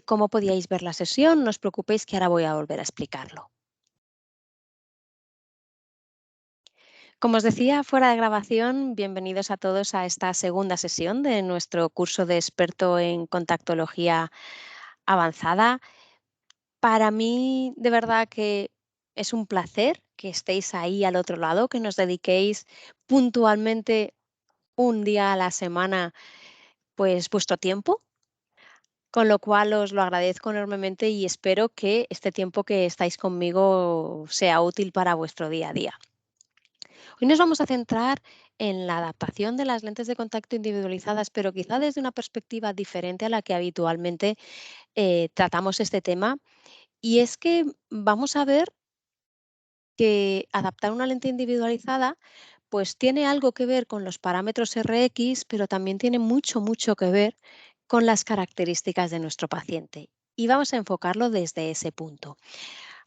cómo podíais ver la sesión, no os preocupéis que ahora voy a volver a explicarlo. Como os decía fuera de grabación, bienvenidos a todos a esta segunda sesión de nuestro curso de experto en contactología avanzada. Para mí, de verdad que es un placer que estéis ahí al otro lado, que nos dediquéis puntualmente un día a la semana, pues vuestro tiempo, con lo cual os lo agradezco enormemente y espero que este tiempo que estáis conmigo sea útil para vuestro día a día. Hoy nos vamos a centrar en la adaptación de las lentes de contacto individualizadas, pero quizá desde una perspectiva diferente a la que habitualmente tratamos este tema. Y es que vamos a ver que adaptar una lente individualizada pues tiene algo que ver con los parámetros RX, pero también tiene mucho que ver con las características de nuestro paciente. Y vamos a enfocarlo desde ese punto.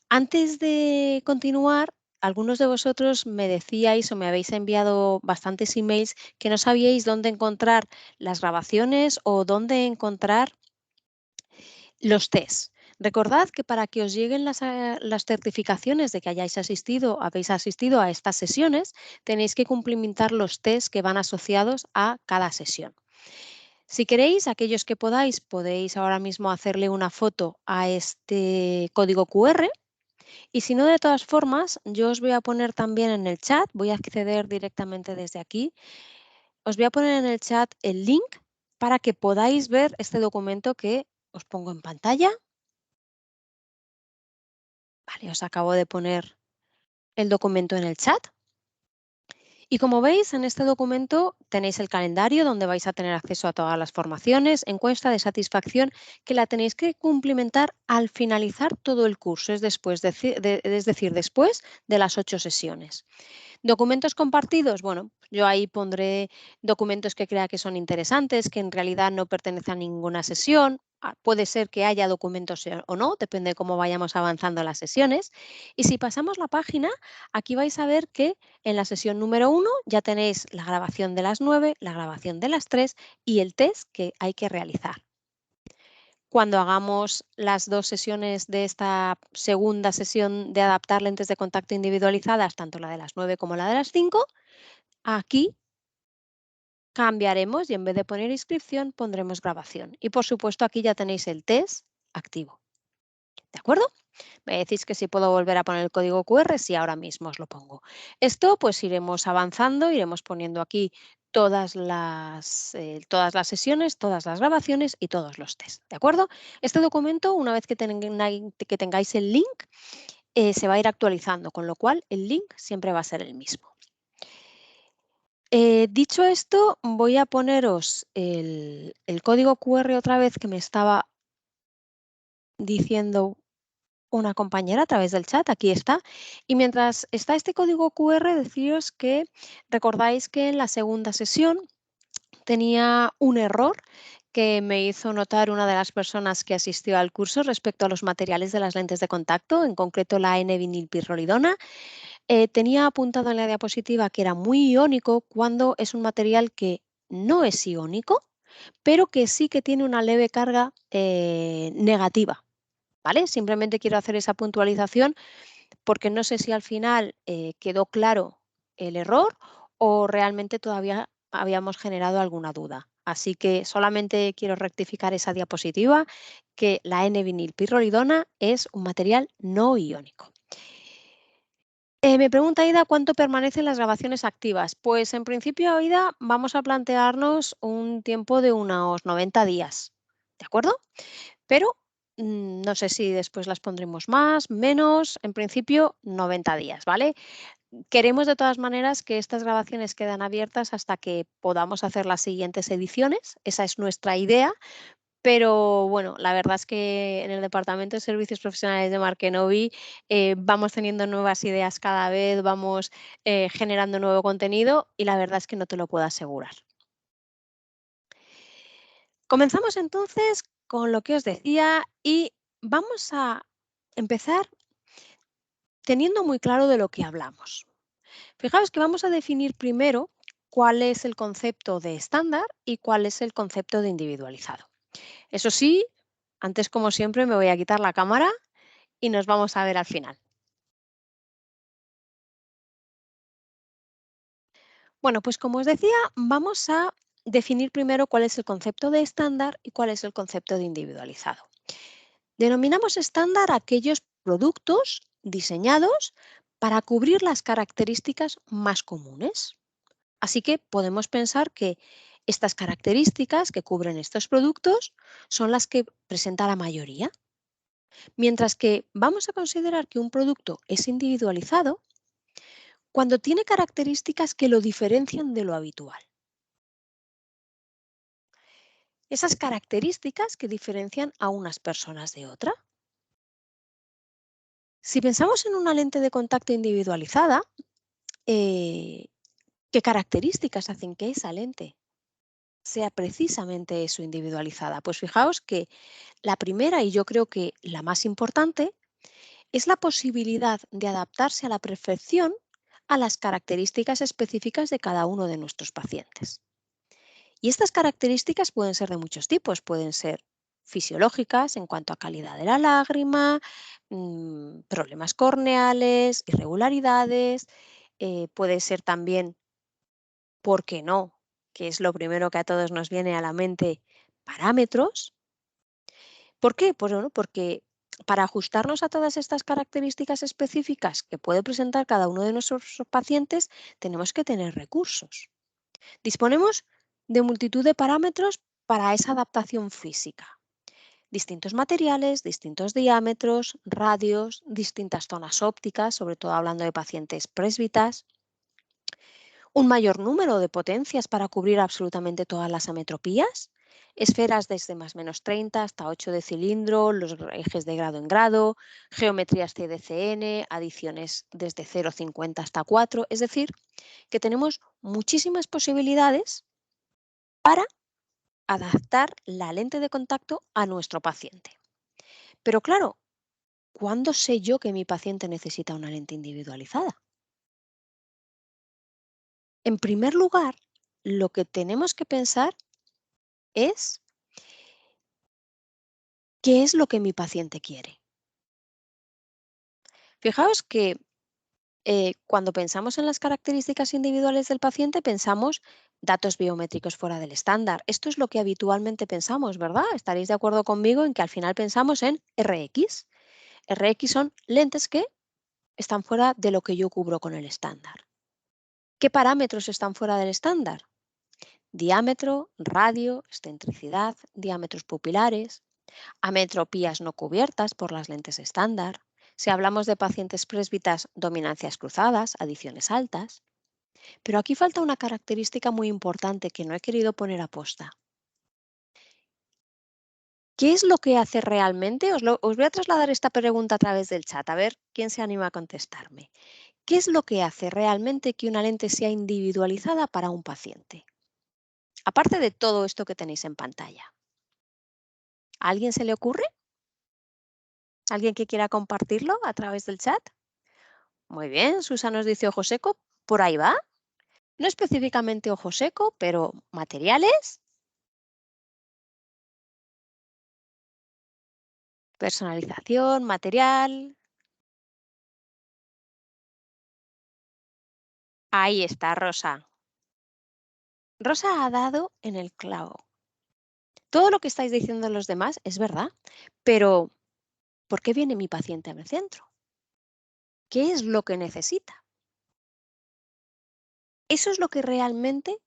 Antes de continuar, algunos de vosotros me decíais o me habéis enviado bastantes emails que no sabíais dónde encontrar las grabaciones o dónde encontrar los test. Recordad que para que os lleguen las certificaciones de que habéis asistido a estas sesiones, tenéis que cumplimentar los test que van asociados a cada sesión. Si queréis, aquellos que podáis, podéis ahora mismo hacerle una foto a este código QR. Y si no, de todas formas, yo os voy a poner también en el chat, voy a acceder directamente desde aquí, os voy a poner en el chat el link para que podáis ver este documento que os pongo en pantalla. Vale, os acabo de poner el documento en el chat. Y como veis, en este documento tenéis el calendario donde vais a tener acceso a todas las formaciones, encuesta de satisfacción que la tenéis que cumplimentar al finalizar todo el curso, es decir, después de las 8 sesiones. Documentos compartidos, bueno, yo ahí pondré documentos que crea que son interesantes, que en realidad no pertenecen a ninguna sesión. Puede ser que haya documentos o no, depende de cómo vayamos avanzando las sesiones. Y si pasamos la página, aquí vais a ver que en la sesión número 1 ya tenéis la grabación de las 9, la grabación de las 3 y el test que hay que realizar. Cuando hagamos las 2 sesiones de esta segunda sesión de adaptar lentes de contacto individualizadas, tanto la de las 9 como la de las 5, aquí cambiaremos y en vez de poner inscripción pondremos grabación. Y por supuesto aquí ya tenéis el test activo. ¿De acuerdo? Me decís que si puedo volver a poner el código QR, sí, ahora mismo os lo pongo. Esto pues iremos avanzando, iremos poniendo aquí todas las sesiones, todas las grabaciones y todos los test. ¿De acuerdo? Este documento, una vez que tengáis el link, se va a ir actualizando, con lo cual el link siempre va a ser el mismo. Dicho esto, voy a poneros el código QR otra vez que me estaba diciendo una compañera a través del chat, aquí está. Y mientras está este código QR, deciros que recordáis que en la segunda sesión tenía un error que me hizo notar una de las personas que asistió al curso respecto a los materiales de las lentes de contacto, en concreto la N-vinilpirrolidona. Tenía apuntado en la diapositiva que era muy iónico cuando es un material que no es iónico, pero que sí que tiene una leve carga negativa. ¿Vale? Simplemente quiero hacer esa puntualización porque no sé si al final quedó claro el error o realmente todavía habíamos generado alguna duda. Así que solamente quiero rectificar esa diapositiva que la N-vinilpirrolidona es un material no iónico. Me pregunta Aida cuánto permanecen las grabaciones activas. Pues en principio, Aida, vamos a plantearnos un tiempo de unos 90 días, ¿de acuerdo? Pero no sé si después las pondremos más, menos, en principio 90 días, ¿vale? Queremos de todas maneras que estas grabaciones quedan abiertas hasta que podamos hacer las siguientes ediciones, esa es nuestra idea, pero bueno, la verdad es que en el Departamento de Servicios Profesionales de Markenovi vamos teniendo nuevas ideas cada vez, vamos generando nuevo contenido y la verdad es que no te lo puedo asegurar. Comenzamos entonces con lo que os decía y vamos a empezar teniendo muy claro de lo que hablamos. Fijaos que vamos a definir primero cuál es el concepto de estándar y cuál es el concepto de individualizado. Eso sí, Antes, como siempre, me voy a quitar la cámara y nos vamos a ver al final. Bueno, pues como os decía, vamos a definir primero cuál es el concepto de estándar y cuál es el concepto de individualizado. Denominamos estándar aquellos productos diseñados para cubrir las características más comunes. Así que podemos pensar que estas características que cubren estos productos son las que presenta la mayoría, mientras que vamos a considerar que un producto es individualizado cuando tiene características que lo diferencian de lo habitual. Esas características que diferencian a unas personas de otra. Si pensamos en una lente de contacto individualizada, eh, ¿qué características hacen que esa lente sea precisamente eso, individualizada? Pues fijaos que la primera, y yo creo que la más importante, es la posibilidad de adaptarse a la perfección a las características específicas de cada uno de nuestros pacientes. Y estas características pueden ser de muchos tipos, pueden ser fisiológicas en cuanto a calidad de la lágrima, problemas corneales, irregularidades, puede ser también, ¿por qué no? Que es lo primero que a todos nos viene a la mente, parámetros. ¿Por qué? Pues bueno, porque para ajustarnos a todas estas características específicas que puede presentar cada uno de nuestros pacientes, tenemos que tener recursos. Disponemos de multitud de parámetros para esa adaptación física. Distintos materiales, distintos diámetros, radios, distintas zonas ópticas, sobre todo hablando de pacientes presbitas, un mayor número de potencias para cubrir absolutamente todas las ametropías, esferas desde más menos 30 hasta 8 de cilindro, los ejes de grado en grado, geometrías CDCN, adiciones desde 0,50 hasta 4, es decir, que tenemos muchísimas posibilidades para adaptar la lente de contacto a nuestro paciente. Pero claro, ¿cuándo sé yo que mi paciente necesita una lente individualizada? En primer lugar, lo que tenemos que pensar es qué es lo que mi paciente quiere. Fijaos que cuando pensamos en las características individuales del paciente, pensamos datos biométricos fuera del estándar. Esto es lo que habitualmente pensamos, ¿verdad? Estaréis de acuerdo conmigo en que al final pensamos en RX. RX son lentes que están fuera de lo que yo cubro con el estándar. ¿Qué parámetros están fuera del estándar? Diámetro, radio, excentricidad, diámetros pupilares, ametropías no cubiertas por las lentes estándar. Si hablamos de pacientes présbitas, dominancias cruzadas, adiciones altas. Pero aquí falta una característica muy importante que no he querido poner a posta. ¿Qué es lo que hace realmente? Os voy a trasladar esta pregunta a través del chat, a ver quién se anima a contestarme. ¿Qué es lo que hace realmente que una lente sea individualizada para un paciente? Aparte de todo esto que tenéis en pantalla. ¿A alguien se le ocurre? ¿Alguien que quiera compartirlo a través del chat? Muy bien, Susa nos dice ojo seco, por ahí va. No específicamente ojo seco, pero materiales, personalización, material. Ahí está, Rosa. Rosa ha dado en el clavo. Todo lo que estáis diciendo los demás es verdad, pero ¿por qué viene mi paciente a mi centro? ¿Qué es lo que necesita? Eso es lo que realmente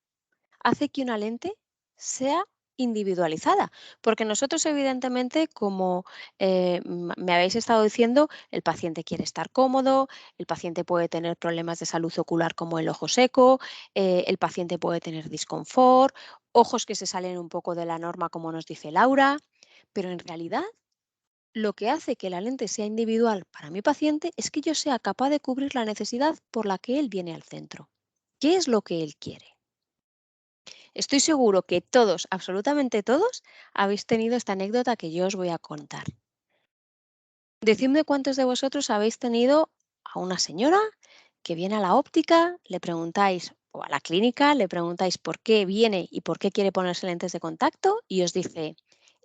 hace que una lente sea individualizada, porque nosotros evidentemente, como me habéis estado diciendo, el paciente quiere estar cómodo, el paciente puede tener problemas de salud ocular como el ojo seco, el paciente puede tener disconfort, ojos que se salen un poco de la norma, como nos dice Laura, pero en realidad lo que hace que la lente sea individual para mi paciente es que yo sea capaz de cubrir la necesidad por la que él viene al centro. ¿Qué es lo que él quiere? Estoy seguro que todos, absolutamente todos, habéis tenido esta anécdota que yo os voy a contar. Decidme cuántos de vosotros habéis tenido a una señora que viene a la óptica, le preguntáis, o a la clínica, le preguntáis por qué viene y por qué quiere ponerse lentes de contacto y os dice,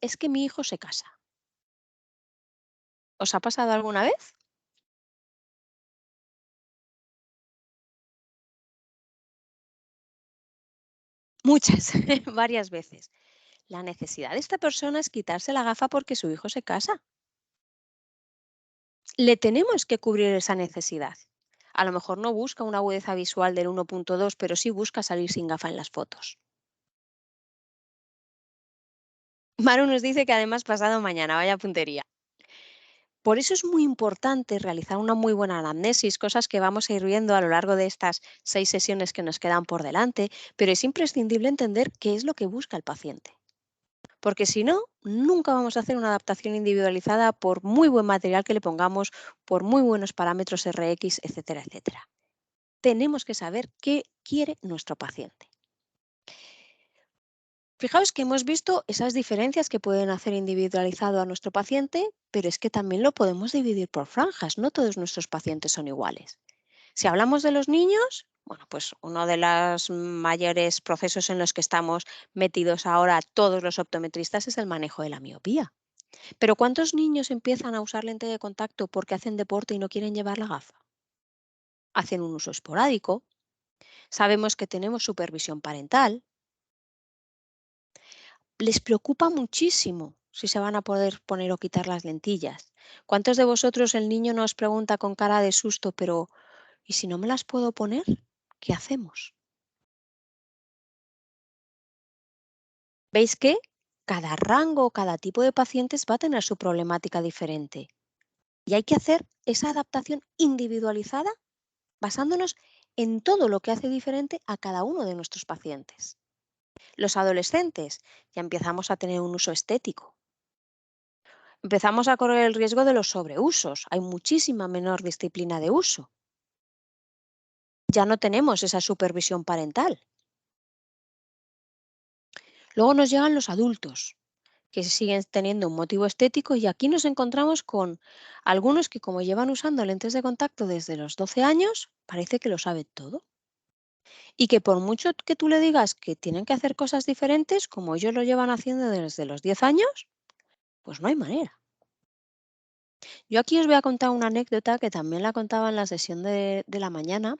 es que mi hijo se casa. ¿Os ha pasado alguna vez? Muchas, varias veces. La necesidad de esta persona es quitarse la gafa porque su hijo se casa. Le tenemos que cubrir esa necesidad. A lo mejor no busca una agudeza visual del 1.2, pero sí busca salir sin gafa en las fotos. Maru nos dice que además pasado mañana, vaya puntería. Por eso es muy importante realizar una muy buena anamnesis, cosas que vamos a ir viendo a lo largo de estas 6 sesiones que nos quedan por delante, pero es imprescindible entender qué es lo que busca el paciente. Porque si no, nunca vamos a hacer una adaptación individualizada por muy buen material que le pongamos, por muy buenos parámetros RX, etcétera, etcétera. Tenemos que saber qué quiere nuestro paciente. Fijaos que hemos visto esas diferencias que pueden hacer individualizado a nuestro paciente, pero es que también lo podemos dividir por franjas. No todos nuestros pacientes son iguales. Si hablamos de los niños, bueno, pues uno de los mayores procesos en los que estamos metidos ahora todos los optometristas es el manejo de la miopía. Pero ¿cuántos niños empiezan a usar lente de contacto porque hacen deporte y no quieren llevar la gafa? Hacen un uso esporádico. Sabemos que tenemos supervisión parental. Les preocupa muchísimo si se van a poder poner o quitar las lentillas. ¿Cuántos de vosotros el niño nos pregunta con cara de susto, pero ¿y si no me las puedo poner? ¿Qué hacemos? ¿Veis que cada rango, cada tipo de pacientes va a tener su problemática diferente? Y hay que hacer esa adaptación individualizada basándonos en todo lo que hace diferente a cada uno de nuestros pacientes. Los adolescentes ya empezamos a tener un uso estético. Empezamos a correr el riesgo de los sobreusos. Hay muchísima menor disciplina de uso. Ya no tenemos esa supervisión parental. Luego nos llegan los adultos, que siguen teniendo un motivo estético y aquí nos encontramos con algunos que como llevan usando lentes de contacto desde los 12 años, parece que lo saben todo. Y que por mucho que tú le digas que tienen que hacer cosas diferentes, como ellos lo llevan haciendo desde los 10 años, pues no hay manera. Yo aquí os voy a contar una anécdota que también la contaba en la sesión de la mañana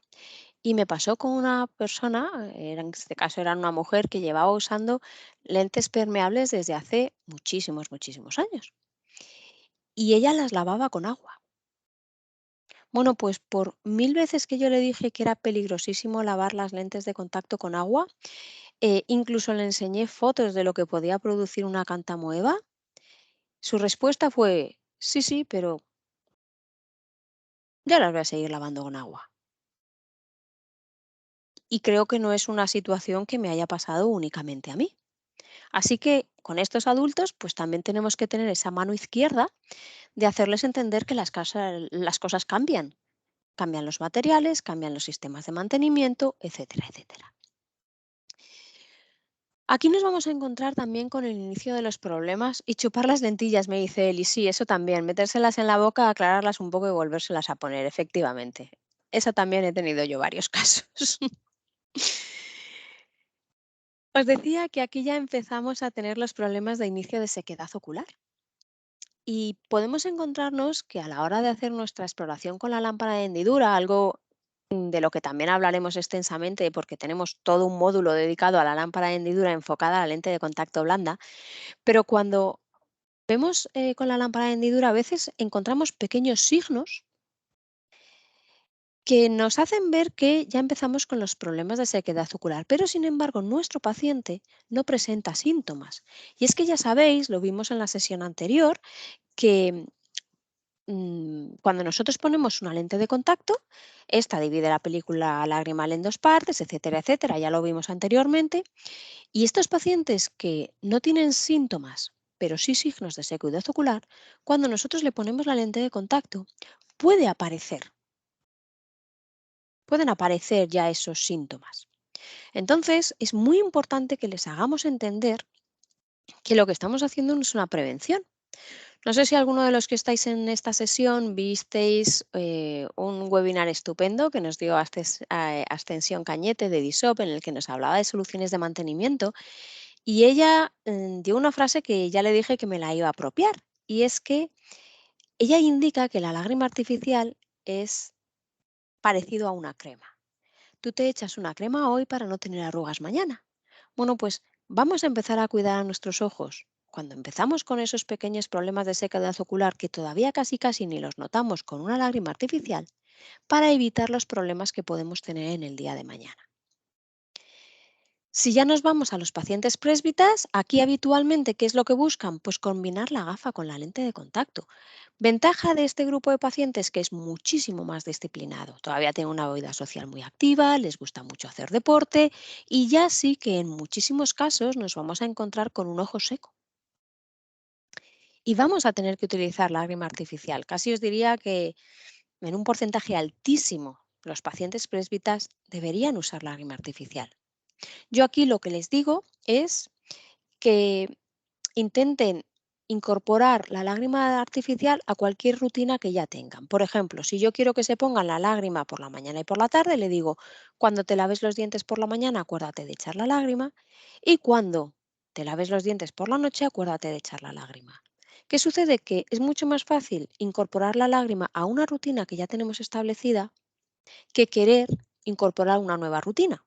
y me pasó con una persona, en este caso era una mujer que llevaba usando lentes permeables desde hace muchísimos, muchísimos años. Y ella las lavaba con agua. Bueno, pues por 1000 veces que yo le dije que era peligrosísimo lavar las lentes de contacto con agua, incluso le enseñé fotos de lo que podía producir una cantamoeba. Su respuesta fue, sí, sí, pero ya las voy a seguir lavando con agua. Y creo que no es una situación que me haya pasado únicamente a mí. Así que con estos adultos, pues también tenemos que tener esa mano izquierda de hacerles entender que las cosas cambian. Cambian los materiales, cambian los sistemas de mantenimiento, etcétera, etcétera. Aquí nos vamos a encontrar también con el inicio de los problemas y chupar las lentillas, me dice él. Y sí, eso también, metérselas en la boca, aclararlas un poco y volvérselas a poner, efectivamente. Eso también he tenido yo varios casos. Os decía que aquí ya empezamos a tener los problemas de inicio de sequedad ocular. Y podemos encontrarnos que a la hora de hacer nuestra exploración con la lámpara de hendidura, algo de lo que también hablaremos extensamente porque tenemos todo un módulo dedicado a la lámpara de hendidura enfocada a la lente de contacto blanda, pero cuando vemos con la lámpara de hendidura a veces encontramos pequeños signos que nos hacen ver que ya empezamos con los problemas de sequedad ocular, pero sin embargo nuestro paciente no presenta síntomas. Y es que ya sabéis, lo vimos en la sesión anterior, que cuando nosotros ponemos una lente de contacto, esta divide la película lagrimal en dos partes, etcétera, etcétera, ya lo vimos anteriormente, y estos pacientes que no tienen síntomas, pero sí signos de sequedad ocular, cuando nosotros le ponemos la lente de contacto, puede aparecer, pueden aparecer ya esos síntomas. Entonces, es muy importante que les hagamos entender que lo que estamos haciendo no es una prevención. No sé si alguno de los que estáis en esta sesión visteis un webinar estupendo que nos dio Ascensión Cañete de DISOP en el que nos hablaba de soluciones de mantenimiento y ella dio una frase que ya le dije que me la iba a apropiar y es que Ella indica que la lágrima artificial es parecido a una crema. Tú te echas una crema hoy para no tener arrugas mañana. Bueno, pues vamos a empezar a cuidar a nuestros ojos. Cuando empezamos con esos pequeños problemas de sequedad ocular que todavía casi ni los notamos con una lágrima artificial, para evitar los problemas que podemos tener en el día de mañana. Si ya nos vamos a los pacientes présbitas, aquí habitualmente, ¿qué es lo que buscan? Pues combinar la gafa con la lente de contacto. Ventaja de este grupo de pacientes que es muchísimo más disciplinado. Todavía tienen una vida social muy activa, les gusta mucho hacer deporte y ya sí que en muchísimos casos nos vamos a encontrar con un ojo seco. Y vamos a tener que utilizar lágrima artificial. Casi os diría que en un porcentaje altísimo los pacientes présbitas deberían usar lágrima artificial. Yo aquí lo que les digo es que intenten incorporar la lágrima artificial a cualquier rutina que ya tengan. Por ejemplo, si yo quiero que se pongan la lágrima por la mañana y por la tarde, le digo, cuando te laves los dientes por la mañana, acuérdate de echar la lágrima y cuando te laves los dientes por la noche, acuérdate de echar la lágrima. ¿Qué sucede? Que es mucho más fácil incorporar la lágrima a una rutina que ya tenemos establecida que querer incorporar una nueva rutina.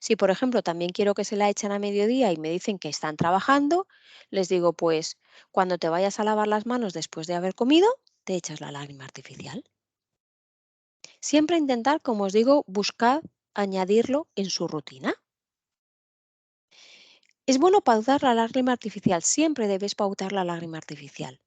Si, por ejemplo, también quiero que se la echen a mediodía y me dicen que están trabajando, les digo, pues cuando te vayas a lavar las manos después de haber comido, te echas la lágrima artificial. Siempre intentar, como os digo, buscar añadirlo en su rutina. Es bueno pautar la lágrima artificial, siempre debes pautar la lágrima artificial.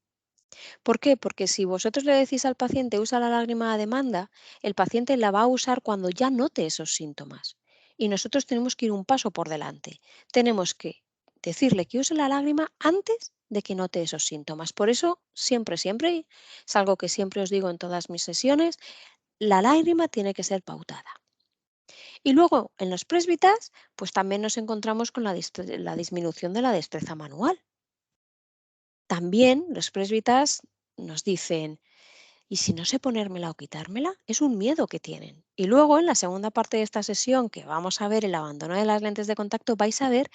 ¿Por qué? Porque si vosotros le decís al paciente usa la lágrima a demanda, el paciente la va a usar cuando ya note esos síntomas. Y nosotros tenemos que ir un paso por delante. Tenemos que decirle que use la lágrima antes de que note esos síntomas. Por eso, siempre, es algo que siempre os digo en todas mis sesiones, la lágrima tiene que ser pautada. Y luego, en los présbitas, pues también nos encontramos con la disminución de la destreza manual. También los présbitas nos dicen, y si no sé ponérmela o quitármela, es un miedo que tienen. Y luego en la segunda parte de esta sesión, que vamos a ver el abandono de las lentes de contacto, vais a ver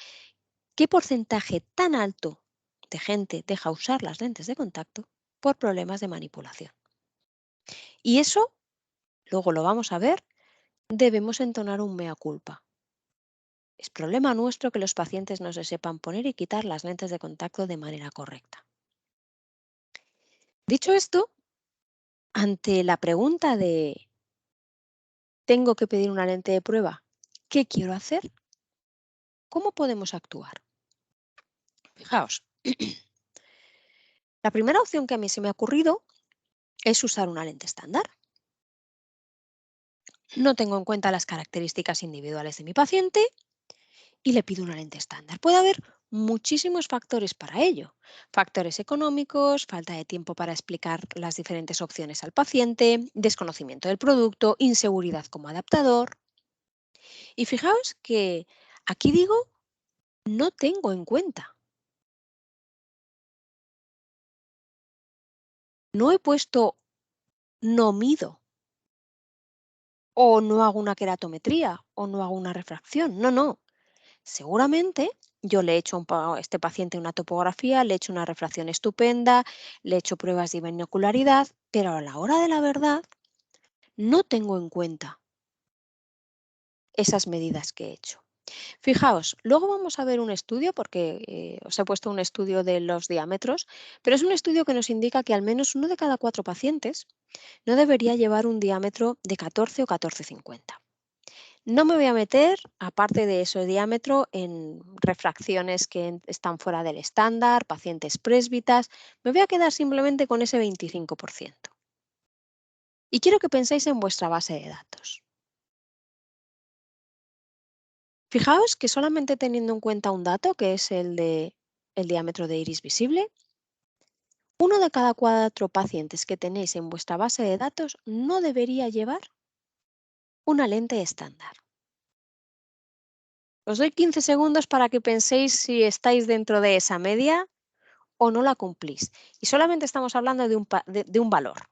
qué porcentaje tan alto de gente deja usar las lentes de contacto por problemas de manipulación. Y eso, luego lo vamos a ver, debemos entonar un mea culpa. Es problema nuestro que los pacientes no se sepan poner y quitar las lentes de contacto de manera correcta. Dicho esto, ante la pregunta de ¿tengo que pedir una lente de prueba? ¿Qué quiero hacer? ¿Cómo podemos actuar? Fijaos, la primera opción que a mí se me ha ocurrido es usar una lente estándar. No tengo en cuenta las características individuales de mi paciente y le pido una lente estándar. Puede haber muchísimos factores para ello. Factores económicos, falta de tiempo para explicar las diferentes opciones al paciente, desconocimiento del producto, inseguridad como adaptador. Y fijaos que aquí digo, no tengo en cuenta. No he puesto no mido o no hago una queratometría o no hago una refracción. No, no. Seguramente yo le he hecho a este paciente una topografía, le he hecho una refracción estupenda, le he hecho pruebas de binocularidad, pero a la hora de la verdad no tengo en cuenta esas medidas que he hecho. Fijaos, luego vamos a ver un estudio, porque os he puesto un estudio de los diámetros, pero es un estudio que nos indica que al menos uno de cada 4 pacientes no debería llevar un diámetro de 14 o 14,50. No me voy a meter, aparte de ese diámetro, en refracciones que están fuera del estándar, pacientes présbitas. Me voy a quedar simplemente con ese 25%. Y quiero que penséis en vuestra base de datos. Fijaos que solamente teniendo en cuenta un dato, que es el de el diámetro de iris visible, uno de cada 4 pacientes que tenéis en vuestra base de datos no debería llevar una lente estándar. Os doy 15 segundos para que penséis si estáis dentro de esa media o no la cumplís. Y solamente estamos hablando de un valor.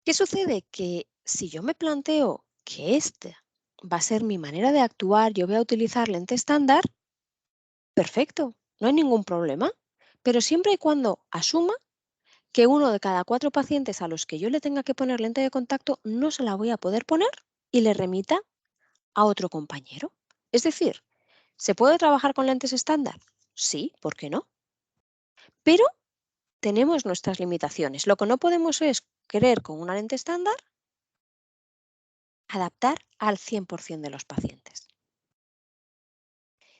¿Qué sucede? Que si yo me planteo que esta va a ser mi manera de actuar, yo voy a utilizar lente estándar, perfecto. no hay ningún problema, pero siempre y cuando asuma que uno de cada 4 pacientes a los que yo le tenga que poner lente de contacto no se la voy a poder poner y le remita a otro compañero. Es decir, ¿se puede trabajar con lentes estándar? Sí, ¿por qué no? Pero tenemos nuestras limitaciones. Lo que no podemos es querer con una lente estándar adaptar al 100% de los pacientes.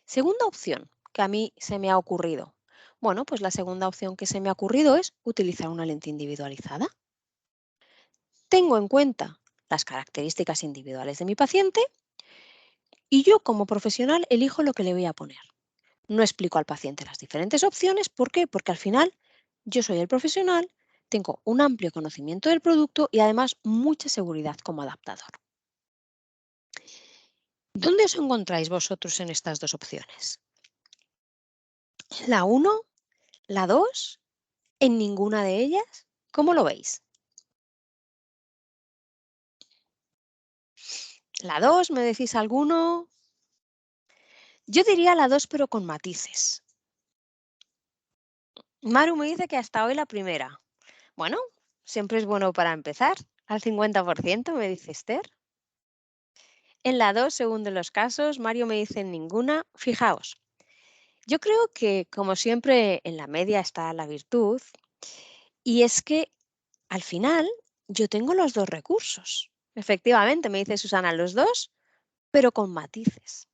Segunda opción que a mí se me ha ocurrido. Bueno, pues la segunda opción que se me ha ocurrido es utilizar una lente individualizada. Tengo en cuenta las características individuales de mi paciente y yo como profesional elijo lo que le voy a poner. No explico al paciente las diferentes opciones. ¿Por qué? Porque al final yo soy el profesional, tengo un amplio conocimiento del producto y además mucha seguridad como adaptador. ¿Dónde os encontráis vosotros en estas dos opciones? ¿La uno? ¿La 2? ¿En ninguna de ellas? ¿Cómo lo veis? ¿La 2? ¿Me decís alguno? Yo diría la 2, pero con matices. Maru me dice que hasta hoy la primera. Bueno, siempre es bueno para empezar. Al 50%, me dice Esther. En la 2, según de los casos, Mario me dice en ninguna. Fijaos, yo creo que como siempre en la media está la virtud y es que al final yo tengo los dos recursos. Efectivamente, me dice Susana, los dos, pero con matices.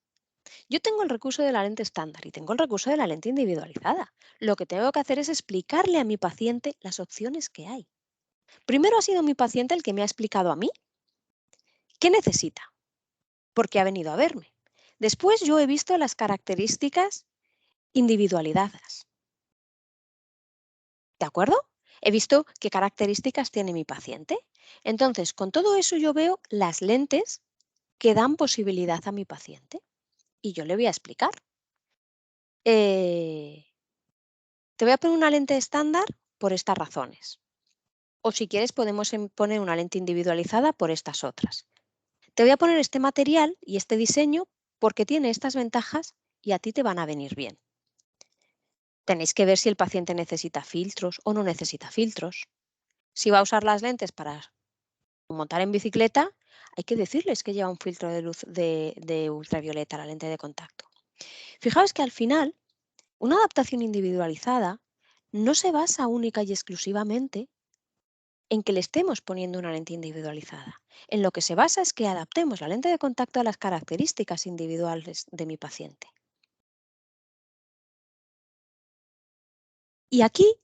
Yo tengo el recurso de la lente estándar y tengo el recurso de la lente individualizada. Lo que tengo que hacer es explicarle a mi paciente las opciones que hay. Primero ha sido mi paciente el que me ha explicado a mí qué necesita, porque ha venido a verme. Después yo he visto las características individualizadas. ¿De acuerdo? He visto qué características tiene mi paciente. Entonces, con todo eso yo veo las lentes que dan posibilidad a mi paciente y yo le voy a explicar. Eh, Te voy a poner una lente estándar por estas razones. O si quieres podemos poner una lente individualizada por estas otras. Te voy a poner este material y este diseño porque tiene estas ventajas y a ti te van a venir bien. Tenéis que ver si el paciente necesita filtros o no necesita filtros. Si va a usar las lentes para montar en bicicleta, hay que decirles que lleva un filtro de luz de ultravioleta, la lente de contacto. Fijaos que al final, una adaptación individualizada no se basa única y exclusivamente en que le estemos poniendo una lente individualizada. En lo que se basa es que adaptemos la lente de contacto a las características individuales de mi paciente. Y aquí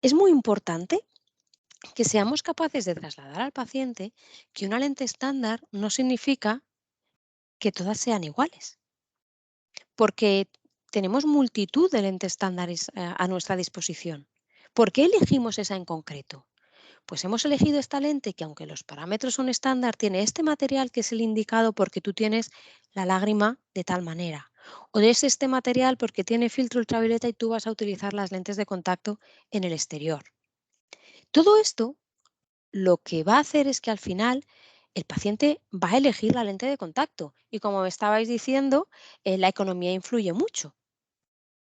es muy importante que seamos capaces de trasladar al paciente que una lente estándar no significa que todas sean iguales, porque tenemos multitud de lentes estándares a nuestra disposición. ¿Por qué elegimos esa en concreto? Pues hemos elegido esta lente que aunque los parámetros son estándar, tiene este material que es el indicado porque tú tienes la lágrima de tal manera. O es este material porque tiene filtro ultravioleta y tú vas a utilizar las lentes de contacto en el exterior. Todo esto lo que va a hacer es que al final el paciente va a elegir la lente de contacto. Y como me estabais diciendo, la economía influye mucho.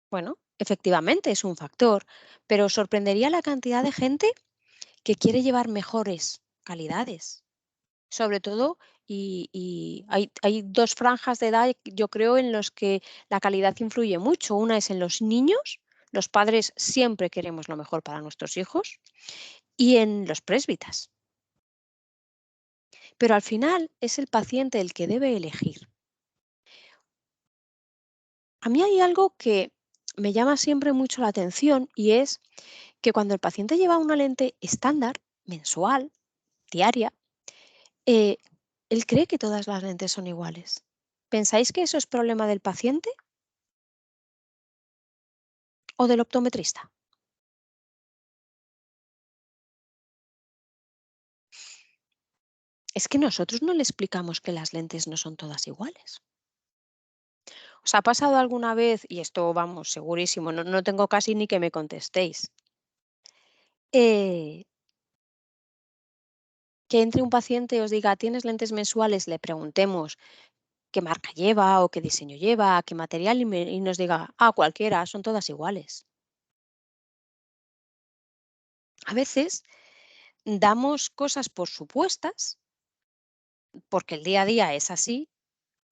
Bueno, efectivamente es un factor, pero os sorprendería la cantidad de gente que quiere llevar mejores calidades. Sobre todo, y hay dos franjas de edad, yo creo, en los que la calidad influye mucho. Una es en los niños, los padres siempre queremos lo mejor para nuestros hijos, y en los présbitas. Pero al final es el paciente el que debe elegir. A mí hay algo que me llama siempre mucho la atención y es que cuando el paciente lleva una lente estándar, mensual, diaria, eh, él cree que todas las lentes son iguales. ¿Pensáis que eso es problema del paciente o del optometrista? Es que nosotros no le explicamos que las lentes no son todas iguales. ¿Os ha pasado alguna vez, y esto vamos, segurísimo, no tengo casi ni que me contestéis, eh, que entre un paciente y os diga, ¿tienes lentes mensuales? Le preguntemos, qué marca lleva o qué diseño lleva, qué material y nos diga, ah, cualquiera, son todas iguales. A veces damos cosas por supuestas porque el día a día es así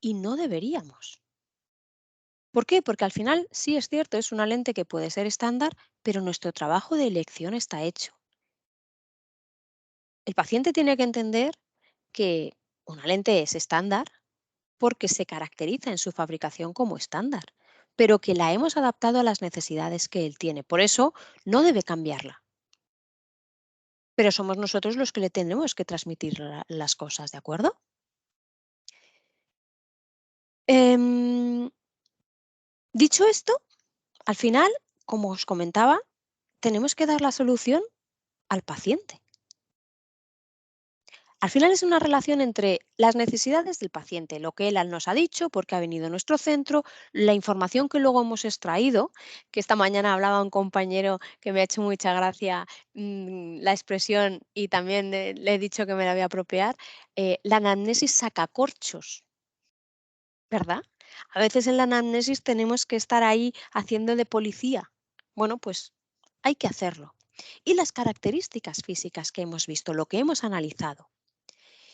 y no deberíamos. ¿Por qué? Porque al final sí es cierto, es una lente que puede ser estándar, pero nuestro trabajo de elección está hecho. El paciente tiene que entender que una lente es estándar porque se caracteriza en su fabricación como estándar, pero que la hemos adaptado a las necesidades que él tiene. Por eso no debe cambiarla. Pero somos nosotros los que le tenemos que transmitir las cosas, ¿de acuerdo? Em, Dicho esto, al final, como os comentaba, tenemos que dar la solución al paciente. Al final es una relación entre las necesidades del paciente, lo que él nos ha dicho, porque ha venido a nuestro centro, la información que luego hemos extraído, que esta mañana hablaba un compañero que me ha hecho mucha gracia la expresión y también le he dicho que me la voy a apropiar, la anamnesis sacacorchos, ¿verdad? A veces en la anamnesis tenemos que estar ahí haciendo de policía. Bueno, pues hay que hacerlo. Y las características físicas que hemos visto, lo que hemos analizado.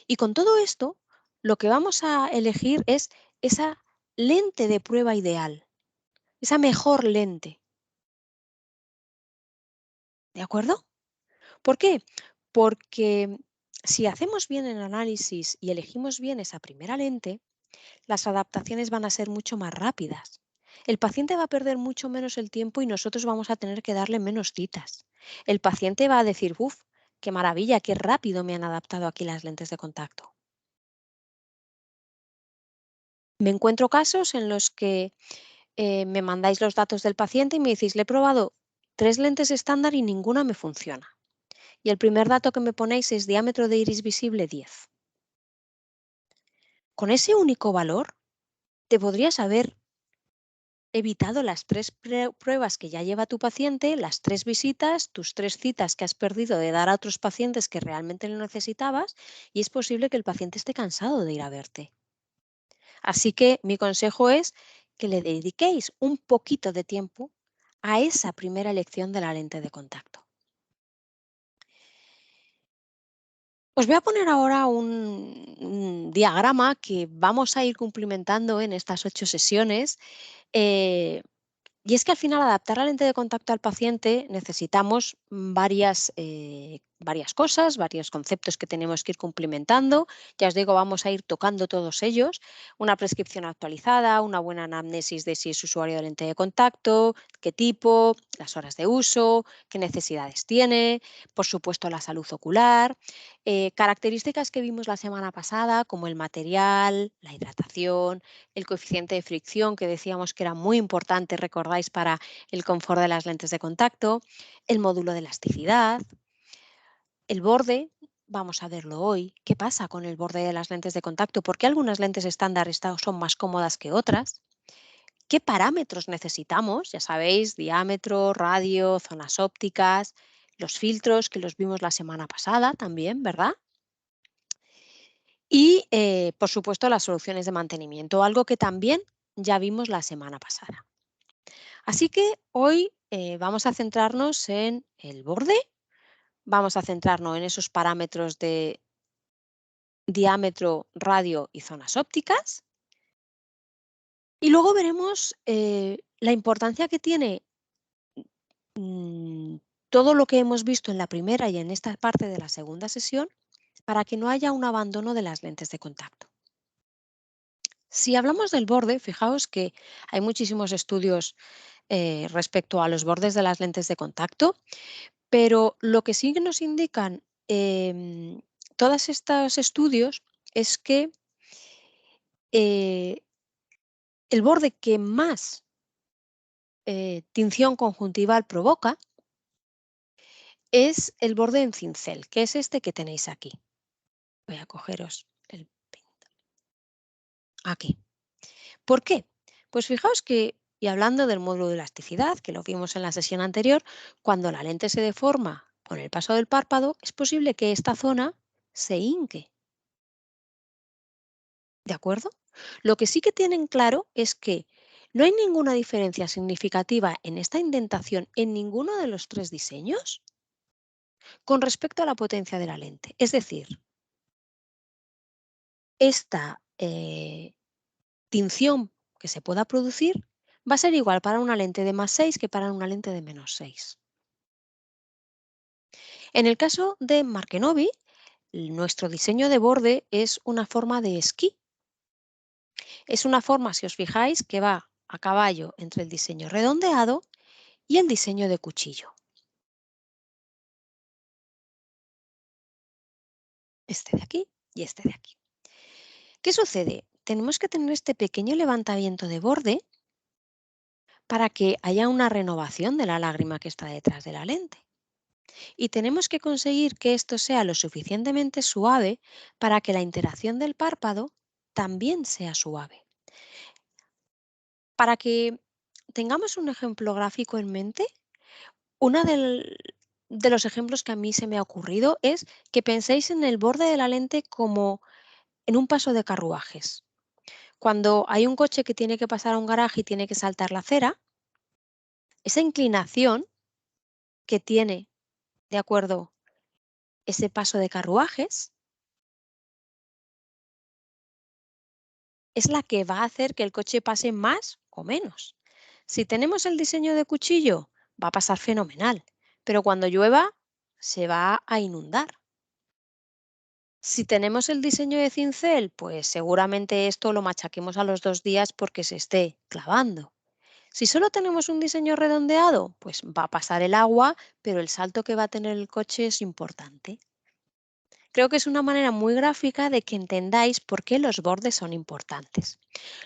Y con todo esto, lo que vamos a elegir es esa lente de prueba ideal, esa mejor lente, ¿de acuerdo? ¿Por qué? Porque si hacemos bien el análisis y elegimos bien esa primera lente, las adaptaciones van a ser mucho más rápidas. El paciente va a perder mucho menos el tiempo y nosotros vamos a tener que darle menos citas. El paciente va a decir, uff, qué maravilla, qué rápido me han adaptado aquí las lentes de contacto. Me encuentro casos en los que me mandáis los datos del paciente y me decís, le he probado 3 lentes estándar y ninguna me funciona. Y el primer dato que me ponéis es diámetro de iris visible 10. Con ese único valor, te podrías haber evitado las 3 pruebas que ya lleva tu paciente, las 3 visitas, tus 3 citas que has perdido de dar a otros pacientes que realmente lo necesitabas, y es posible que el paciente esté cansado de ir a verte. Así que mi consejo es que le dediquéis un poquito de tiempo a esa primera elección de la lente de contacto. Os voy a poner ahora un diagrama que vamos a ir cumplimentando en estas 8 sesiones. eh, Y es que al final adaptar la lente de contacto al paciente necesitamos varias cosas, varios conceptos que tenemos que ir cumplimentando. Ya os digo, vamos a ir tocando todos ellos. Una prescripción actualizada, una buena anamnesis de si es usuario de lente de contacto, qué tipo, las horas de uso, qué necesidades tiene, por supuesto la salud ocular, características que vimos la semana pasada como el material, la hidratación, el coeficiente de fricción, que decíamos que era muy importante, recordáis, para el confort de las lentes de contacto, el módulo de elasticidad, el borde, vamos a verlo hoy, qué pasa con el borde de las lentes de contacto, por qué algunas lentes estándar son más cómodas que otras, qué parámetros necesitamos, ya sabéis, diámetro, radio, zonas ópticas, los filtros que los vimos la semana pasada también, ¿verdad? Y, por supuesto, las soluciones de mantenimiento, algo que también ya vimos la semana pasada. Así que hoy vamos a centrarnos en el borde, vamos a centrarnos en esos parámetros de diámetro, radio y zonas ópticas. Y luego veremos la importancia que tiene mm, todo lo que hemos visto en la primera y en esta parte de la segunda sesión para que no haya un abandono de las lentes de contacto. Si hablamos del borde, fijaos que hay muchísimos estudios respecto a los bordes de las lentes de contacto, pero lo que sí que nos indican todos estos estudios es que eh, el borde que más tinción conjuntival provoca es el borde en cincel, que es este que tenéis aquí. Voy a cogeros el aquí. ¿Por qué? Pues fijaos que, y hablando del módulo de elasticidad, que lo vimos en la sesión anterior, cuando la lente se deforma con el paso del párpado, es posible que esta zona se hinque. ¿De acuerdo? Lo que sí que tienen claro es que no hay ninguna diferencia significativa en esta indentación en ninguno de los tres diseños con respecto a la potencia de la lente. Es decir, esta tinción que se pueda producir va a ser igual para una lente de +6 que para una lente de -6. En el caso de Markenovi, nuestro diseño de borde es una forma de esquí. Es una forma, si os fijáis, que va a caballo entre el diseño redondeado y el diseño de cuchillo. Este de aquí y este de aquí. ¿Qué sucede? Tenemos que tener este pequeño levantamiento de borde para que haya una renovación de la lágrima que está detrás de la lente. Y tenemos que conseguir que esto sea lo suficientemente suave para que la interacción del párpado también sea suave. Para que tengamos un ejemplo gráfico en mente, uno de los ejemplos que a mí se me ha ocurrido es que penséis en el borde de la lente como en un paso de carruajes. Cuando hay un coche que tiene que pasar a un garaje y tiene que saltar la acera, esa inclinación que tiene, de acuerdo, ese paso de carruajes, es la que va a hacer que el coche pase más o menos. Si tenemos el diseño de cuchillo, va a pasar fenomenal, pero cuando llueva se va a inundar. Si tenemos el diseño de cincel, pues seguramente esto lo machaquemos a los 2 días porque se esté clavando. Si solo tenemos un diseño redondeado, pues va a pasar el agua, pero el salto que va a tener el coche es importante. Creo que es una manera muy gráfica de que entendáis por qué los bordes son importantes.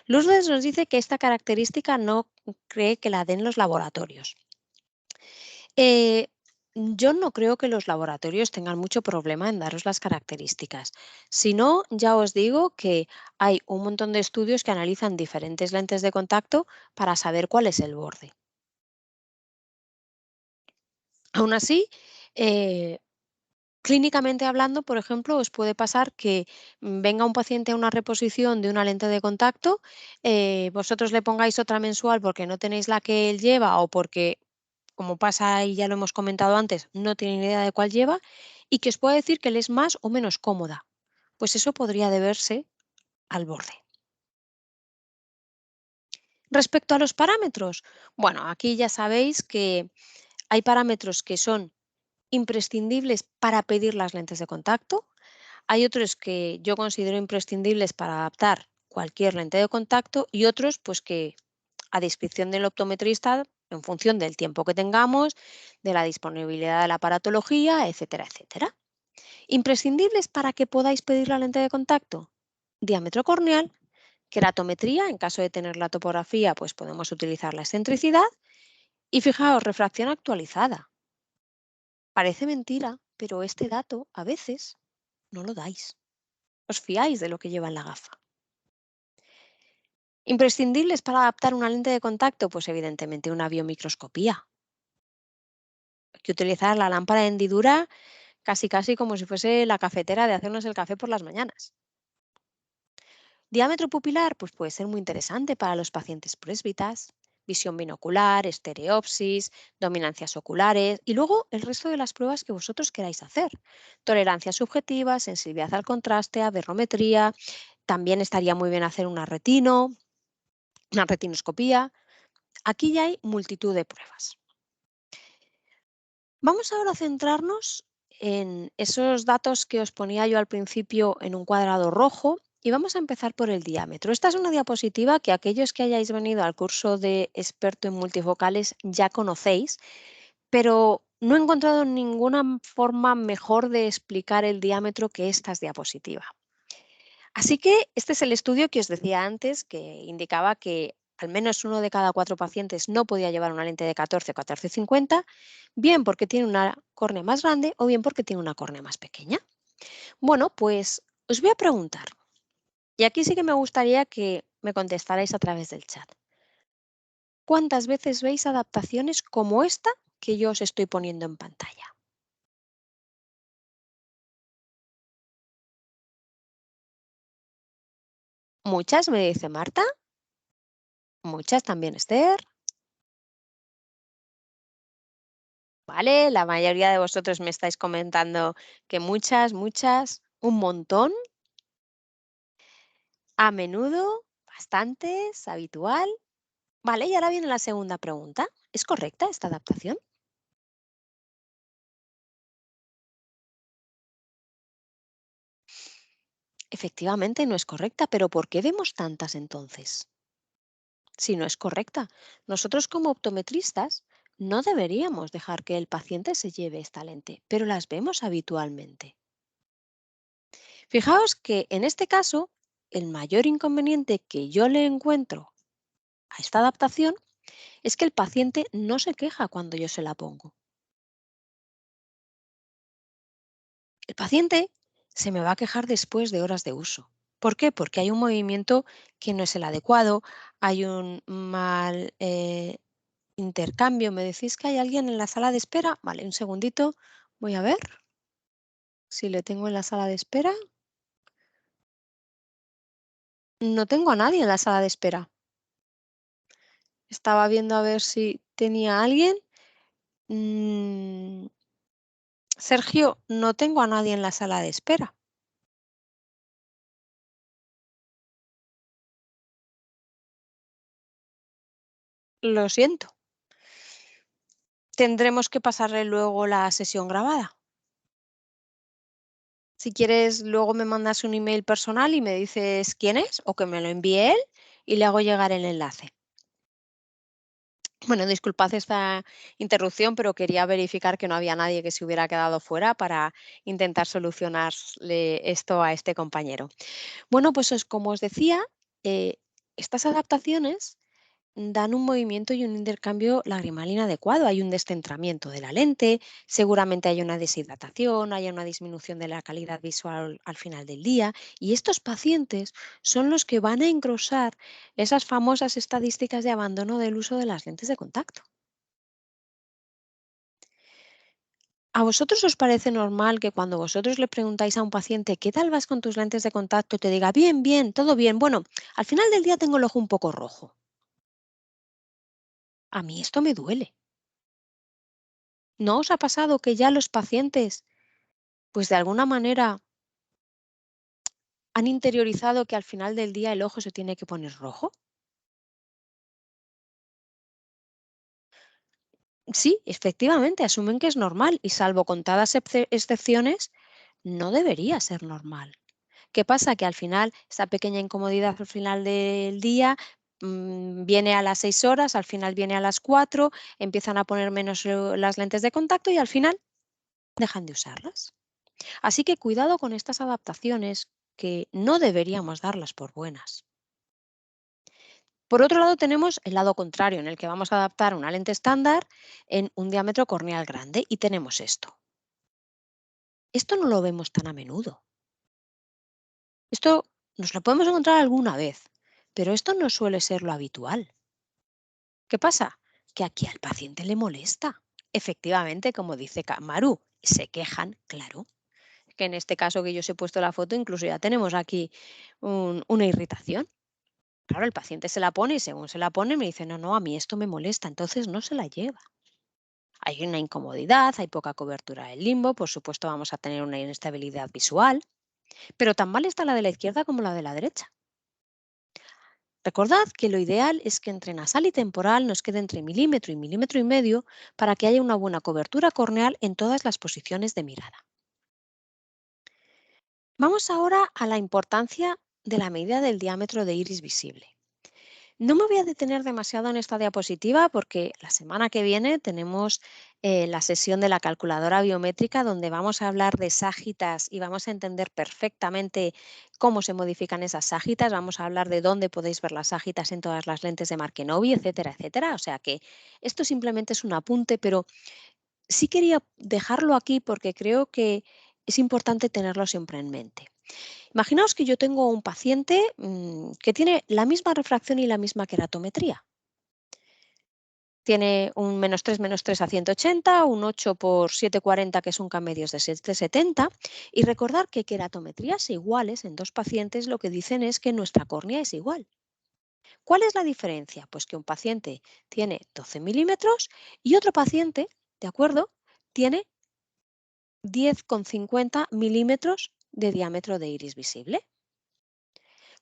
Lourdes nos dice que esta característica no cree que la den los laboratorios. Eh, yo no creo que los laboratorios tengan mucho problema en daros las características. Si no, ya os digo que hay un montón de estudios que analizan diferentes lentes de contacto para saber cuál es el borde. Aún así, eh, clínicamente hablando, por ejemplo, os puede pasar que venga un paciente a una reposición de una lente de contacto, vosotros le pongáis otra mensual porque no tenéis la que él lleva o porque, como pasa y ya lo hemos comentado antes, no tiene ni idea de cuál lleva y que os pueda decir que le es más o menos cómoda. Pues eso podría deberse al borde. Respecto a los parámetros, bueno, aquí ya sabéis que hay parámetros que son imprescindibles para pedir las lentes de contacto. Hay otros que yo considero imprescindibles para adaptar cualquier lente de contacto y otros pues que a discreción del optometrista en función del tiempo que tengamos, de la disponibilidad de la aparatología, etcétera, etcétera. Imprescindibles para que podáis pedir la lente de contacto. Diámetro corneal, queratometría, en caso de tener la topografía pues podemos utilizar la excentricidad y fijaos, refracción actualizada. Parece mentira, pero este dato a veces no lo dais. Os fiáis de lo que lleva en la gafa. Imprescindibles para adaptar una lente de contacto, pues evidentemente una biomicroscopía. Hay que utilizar la lámpara de hendidura casi casi como si fuese la cafetera de hacernos el café por las mañanas. Diámetro pupilar, pues puede ser muy interesante para los pacientes presbitas, visión binocular, estereopsis, dominancias oculares y luego el resto de las pruebas que vosotros queráis hacer. Tolerancia subjetiva, sensibilidad al contraste, aberrometría. También estaría muy bien hacer una retinoscopía. Aquí ya hay multitud de pruebas. Vamos ahora a centrarnos en esos datos que os ponía yo al principio en un cuadrado rojo y vamos a empezar por el diámetro. Esta es una diapositiva que aquellos que hayáis venido al curso de experto en multifocales ya conocéis, pero no he encontrado ninguna forma mejor de explicar el diámetro que esta diapositiva. Así que este es el estudio que os decía antes, que indicaba que al menos uno de cada 4 pacientes no podía llevar una lente de 14 o 14,50, bien porque tiene una córnea más grande o bien porque tiene una córnea más pequeña. Bueno, pues os voy a preguntar, y aquí sí que me gustaría que me contestarais a través del chat. ¿Cuántas veces veis adaptaciones como esta que yo os estoy poniendo en pantalla? Muchas, me dice Marta. Muchas también, Esther. Vale, la mayoría de vosotros me estáis comentando que muchas, muchas, un montón, a menudo, bastantes, habitual. Vale, y ahora viene la segunda pregunta. ¿Es correcta esta adaptación? Efectivamente no es correcta, pero ¿por qué vemos tantas entonces? Si no es correcta, nosotros como optometristas no deberíamos dejar que el paciente se lleve esta lente, pero las vemos habitualmente. Fijaos que en este caso, el mayor inconveniente que yo le encuentro a esta adaptación es que el paciente no se queja cuando yo se la pongo. El paciente se me va a quejar después de horas de uso. ¿Por qué? Porque hay un movimiento que no es el adecuado, hay un mal intercambio. ¿Me decís que hay alguien en la sala de espera? Vale, un segundito. Voy a ver si le tengo en la sala de espera. No tengo a nadie en la sala de espera. Estaba viendo a ver si tenía a alguien. Mm, Sergio, no tengo a nadie en la sala de espera. Lo siento. Tendremos que pasarle luego la sesión grabada. Si quieres, luego me mandas un email personal y me dices quién es o que me lo envíe él y le hago llegar el enlace. Bueno, disculpad esta interrupción, pero quería verificar que no había nadie que se hubiera quedado fuera para intentar solucionarle esto a este compañero. Bueno, pues como os decía, eh, estas adaptaciones dan un movimiento y un intercambio lagrimal inadecuado. Hay un descentramiento de la lente, seguramente hay una deshidratación, hay una disminución de la calidad visual al final del día. Y estos pacientes son los que van a engrosar esas famosas estadísticas de abandono del uso de las lentes de contacto. ¿A vosotros os parece normal que cuando vosotros le preguntáis a un paciente qué tal vas con tus lentes de contacto, te diga bien, bien, todo bien? Bueno, al final del día tengo el ojo un poco rojo. A mí esto me duele. ¿No os ha pasado que ya los pacientes, pues de alguna manera, han interiorizado que al final del día el ojo se tiene que poner rojo? Sí, efectivamente, asumen que es normal y salvo contadas excepciones, no debería ser normal. ¿Qué pasa? Que al final, esa pequeña incomodidad al final del día viene a las 6 horas, al final viene a las 4, empiezan a poner menos las lentes de contacto y al final dejan de usarlas. Así que cuidado con estas adaptaciones que no deberíamos darlas por buenas. Por otro lado, tenemos el lado contrario, en el que vamos a adaptar una lente estándar en un diámetro corneal grande y tenemos esto. Esto no lo vemos tan a menudo. Esto nos lo podemos encontrar alguna vez, pero esto no suele ser lo habitual. ¿Qué pasa? Que aquí al paciente le molesta. Efectivamente, como dice Maru, se quejan, claro. Que en este caso que yo os he puesto la foto, incluso ya tenemos aquí una irritación. Claro, el paciente se la pone y según se la pone me dice, no, no, a mí esto me molesta, entonces no se la lleva. Hay una incomodidad, hay poca cobertura del limbo, por supuesto vamos a tener una inestabilidad visual, pero tan mal está la de la izquierda como la de la derecha. Recordad que lo ideal es que entre nasal y temporal nos quede entre milímetro y milímetro y medio para que haya una buena cobertura corneal en todas las posiciones de mirada. Vamos ahora a la importancia de la medida del diámetro de iris visible. No me voy a detener demasiado en esta diapositiva porque la semana que viene tenemos la sesión de la calculadora biométrica donde vamos a hablar de ságitas y vamos a entender perfectamente cómo se modifican esas ságitas. Vamos a hablar de dónde podéis ver las ságitas en todas las lentes de Markenovi, etcétera, etcétera. O sea que esto simplemente es un apunte, pero sí quería dejarlo aquí porque creo que es importante tenerlo siempre en mente. Imaginaos que yo tengo un paciente que tiene la misma refracción y la misma queratometría. Tiene un -3 a 180, un 8 por 740, que son medios de 770. Y recordar que queratometrías iguales en dos pacientes lo que dicen es que nuestra córnea es igual. ¿Cuál es la diferencia? Pues que un paciente tiene 12 milímetros y otro paciente, ¿de acuerdo?, tiene 10,50 milímetros de diámetro de iris visible.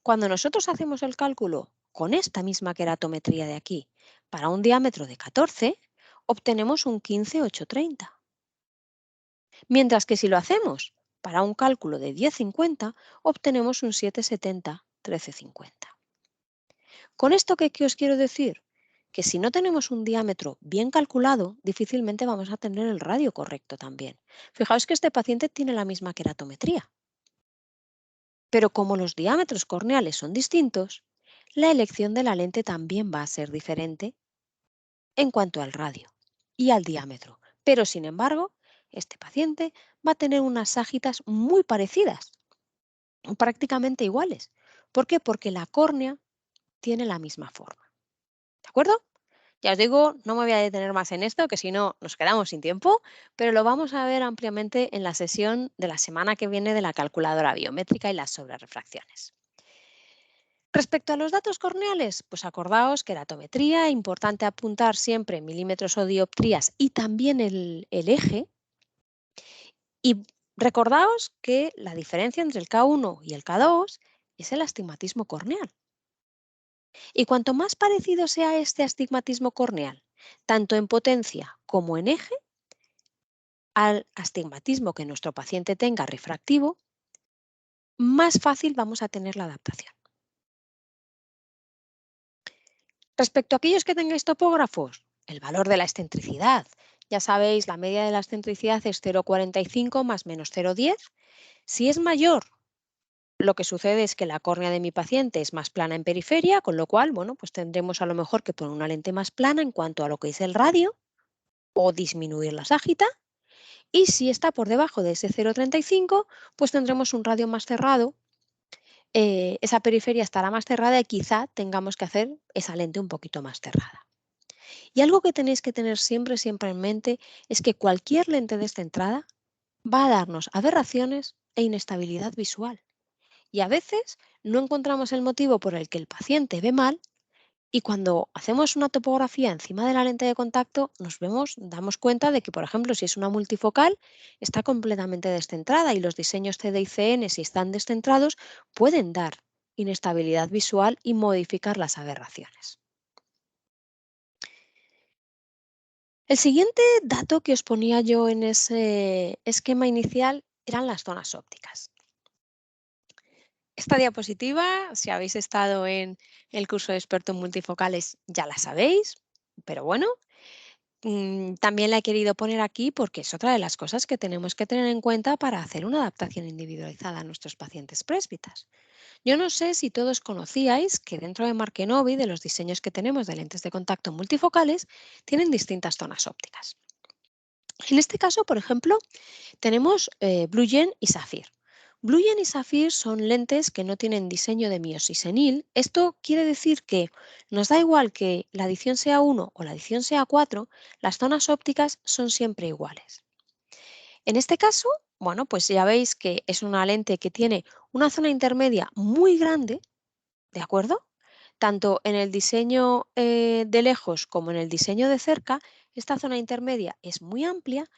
Cuando nosotros hacemos el cálculo con esta misma queratometría de aquí para un diámetro de 14, obtenemos un 15,830. Mientras que si lo hacemos para un cálculo de 10,50, obtenemos un 7,70, 13,50. ¿Con esto qué os quiero decir? Que si no tenemos un diámetro bien calculado, difícilmente vamos a tener el radio correcto también. Fijaos que este paciente tiene la misma queratometría, pero como los diámetros corneales son distintos, la elección de la lente también va a ser diferente en cuanto al radio y al diámetro. Pero sin embargo, este paciente va a tener unas ságitas muy parecidas, prácticamente iguales. ¿Por qué? Porque la córnea tiene la misma forma. ¿De acuerdo? Ya os digo, no me voy a detener más en esto, que si no nos quedamos sin tiempo, pero lo vamos a ver ampliamente en la sesión de la semana que viene de la calculadora biométrica y las sobrerefracciones. Respecto a los datos corneales, pues acordaos que eratometría, importante apuntar siempre milímetros o dioptrías y también el eje. Y recordaos que la diferencia entre el K1 y el K2 es el astigmatismo corneal. Y cuanto más parecido sea este astigmatismo corneal, tanto en potencia como en eje, al astigmatismo que nuestro paciente tenga refractivo, más fácil vamos a tener la adaptación. Respecto a aquellos que tengáis topógrafos, el valor de la excentricidad. Ya sabéis, la media de la excentricidad es 0,45 más menos 0,10. Si es mayor, lo que sucede es que la córnea de mi paciente es más plana en periferia, con lo cual, bueno, pues tendremos a lo mejor que poner una lente más plana en cuanto a lo que es el radio o disminuir la ságita. Y si está por debajo de ese 0,35, pues tendremos un radio más cerrado. Esa periferia estará más cerrada y quizá tengamos que hacer esa lente un poquito más cerrada. Y algo que tenéis que tener siempre, siempre en mente es que cualquier lente descentrada va a darnos aberraciones e inestabilidad visual. Y a veces no encontramos el motivo por el que el paciente ve mal y cuando hacemos una topografía encima de la lente de contacto damos cuenta de que, por ejemplo, si es una multifocal, está completamente descentrada y los diseños CD y CN, si están descentrados, pueden dar inestabilidad visual y modificar las aberraciones. El siguiente dato que os ponía yo en ese esquema inicial eran las zonas ópticas. Esta diapositiva, si habéis estado en el curso de experto en multifocales, ya la sabéis, pero bueno, también la he querido poner aquí porque es otra de las cosas que tenemos que tener en cuenta para hacer una adaptación individualizada a nuestros pacientes présbitas. Yo no sé si todos conocíais que dentro de Markenovi, de los diseños que tenemos de lentes de contacto multifocales, tienen distintas zonas ópticas. En este caso, por ejemplo, tenemos Blue Gen y Saphir. Blue Gen y Saphir son lentes que no tienen diseño de miosis senil. Esto quiere decir que nos da igual que la adición sea 1 o la adición sea 4, las zonas ópticas son siempre iguales. En este caso, bueno, pues ya veis que es una lente que tiene una zona intermedia muy grande, ¿de acuerdo? Tanto en el diseño de lejos como en el diseño de cerca, esta zona intermedia es muy amplia,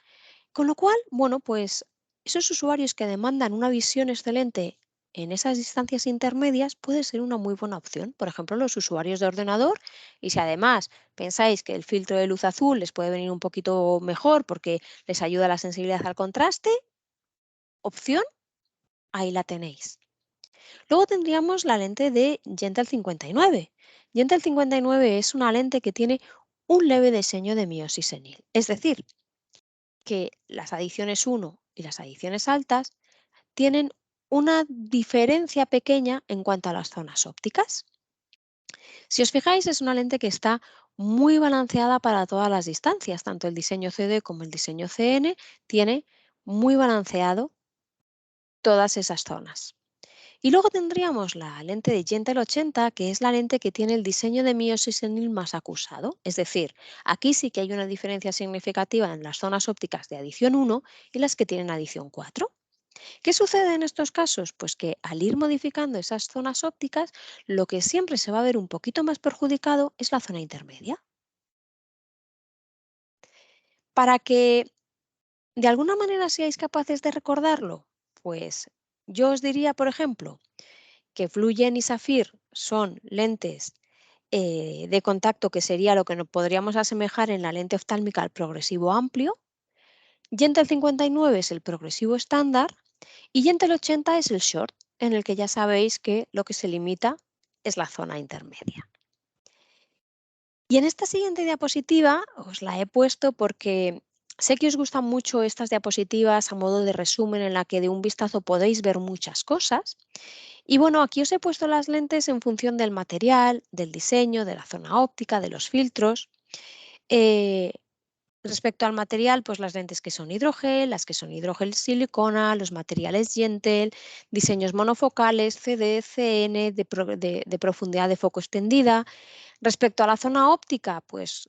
con lo cual, bueno, pues esos usuarios que demandan una visión excelente en esas distancias intermedias puede ser una muy buena opción. Por ejemplo, los usuarios de ordenador, y si además pensáis que el filtro de luz azul les puede venir un poquito mejor porque les ayuda a la sensibilidad al contraste, opción, ahí la tenéis. Luego tendríamos la lente de Gentle 59. Gentle 59 es una lente que tiene un leve diseño de miosis senil, es decir, que las adiciones 1 y las adiciones altas tienen una diferencia pequeña en cuanto a las zonas ópticas. Si os fijáis, es una lente que está muy balanceada para todas las distancias, tanto el diseño CD como el diseño CN tiene muy balanceado todas esas zonas. Y luego tendríamos la lente de Gentle 80, que es la lente que tiene el diseño de miosis senil más acusado. Es decir, aquí sí que hay una diferencia significativa en las zonas ópticas de adición 1 y las que tienen adición 4. ¿Qué sucede en estos casos? Pues que al ir modificando esas zonas ópticas, lo que siempre se va a ver un poquito más perjudicado es la zona intermedia. Para que de alguna manera seáis capaces de recordarlo, pues yo os diría, por ejemplo, que Fluyen y Safir son lentes de contacto que sería lo que nos podríamos asemejar en la lente oftálmica al progresivo amplio. Gentle 59 es el progresivo estándar y Gentle 80 es el short, en el que ya sabéis que lo que se limita es la zona intermedia. Y en esta siguiente diapositiva os la he puesto porque sé que os gustan mucho estas diapositivas a modo de resumen en la que de un vistazo podéis ver muchas cosas. Y bueno, aquí os he puesto las lentes en función del material, del diseño, de la zona óptica, de los filtros. Eh, Respecto al material, pues las lentes que son hidrogel, las que son hidrogel silicona, los materiales Gentle, diseños monofocales, CD, CN, de profundidad de foco extendida. Respecto a la zona óptica, pues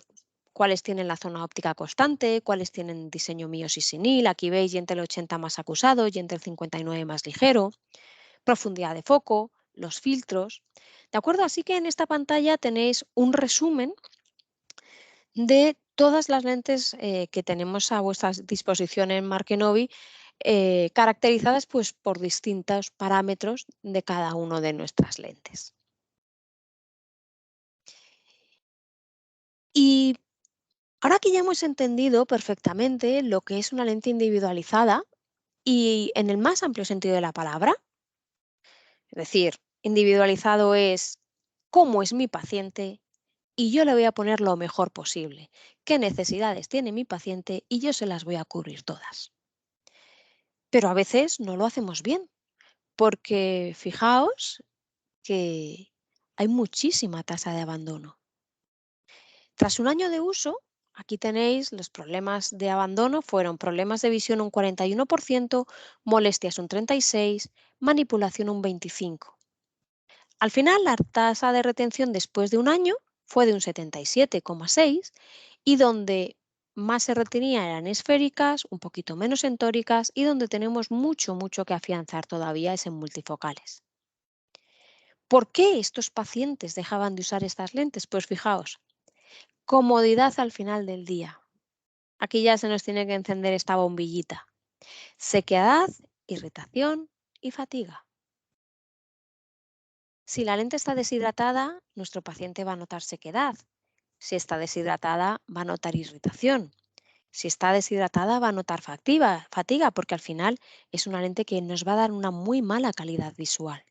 cuáles tienen la zona óptica constante, cuáles tienen diseño miosis-senil. Aquí veis Gentle 80 más acusado, Gentle 59 más ligero, profundidad de foco, los filtros. ¿De acuerdo? Así que en esta pantalla tenéis un resumen de todas las lentes que tenemos a vuestra disposición en Markenovi, caracterizadas pues, por distintos parámetros de cada una de nuestras lentes. Y ahora que ya hemos entendido perfectamente lo que es una lente individualizada y en el más amplio sentido de la palabra, es decir, individualizado es cómo es mi paciente y yo le voy a poner lo mejor posible, qué necesidades tiene mi paciente y yo se las voy a cubrir todas. Pero a veces no lo hacemos bien, porque fijaos que hay muchísima tasa de abandono. Tras un año de uso, aquí tenéis los problemas de abandono, fueron problemas de visión un 41%, molestias un 36%, manipulación un 25%. Al final, la tasa de retención después de un año fue de un 77,6% y donde más se retenía eran esféricas, un poquito menos en tóricas y donde tenemos mucho que afianzar todavía es en multifocales. ¿Por qué estos pacientes dejaban de usar estas lentes? Pues fijaos, comodidad al final del día. Aquí ya se nos tiene que encender esta bombillita. Sequedad, irritación y fatiga. Si la lente está deshidratada, nuestro paciente va a notar sequedad. Si está deshidratada, va a notar irritación. Si está deshidratada, va a notar fatiga, porque al final es una lente que nos va a dar una muy mala calidad visual.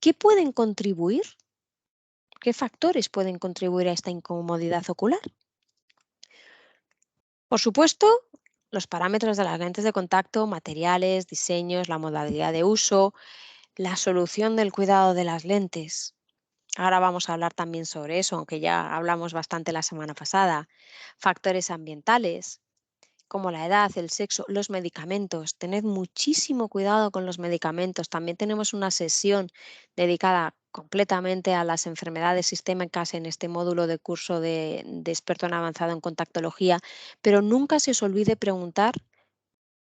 ¿Qué pueden contribuir? ¿Qué factores pueden contribuir a esta incomodidad ocular? Por supuesto, los parámetros de las lentes de contacto, materiales, diseños, la modalidad de uso, la solución del cuidado de las lentes. Ahora vamos a hablar también sobre eso, aunque ya hablamos bastante la semana pasada. Factores ambientales, como la edad, el sexo, los medicamentos. Tened muchísimo cuidado con los medicamentos. También tenemos una sesión dedicada completamente a las enfermedades sistémicas en este módulo de curso de experto en avanzado en contactología, pero nunca se os olvide preguntar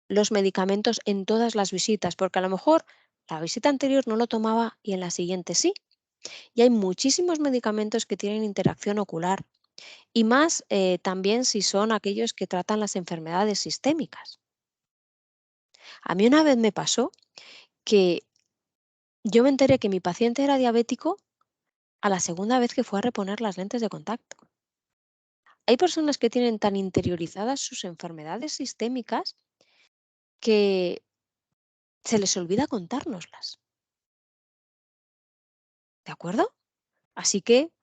los medicamentos en todas las visitas, porque a lo mejor la visita anterior no lo tomaba y en la siguiente sí. Y hay muchísimos medicamentos que tienen interacción ocular y más también si son aquellos que tratan las enfermedades sistémicas. A mí una vez me pasó que yo me enteré que mi paciente era diabético a la segunda vez que fue a reponer las lentes de contacto. Hay personas que tienen tan interiorizadas sus enfermedades sistémicas que se les olvida contárnoslas, ¿de acuerdo? Así que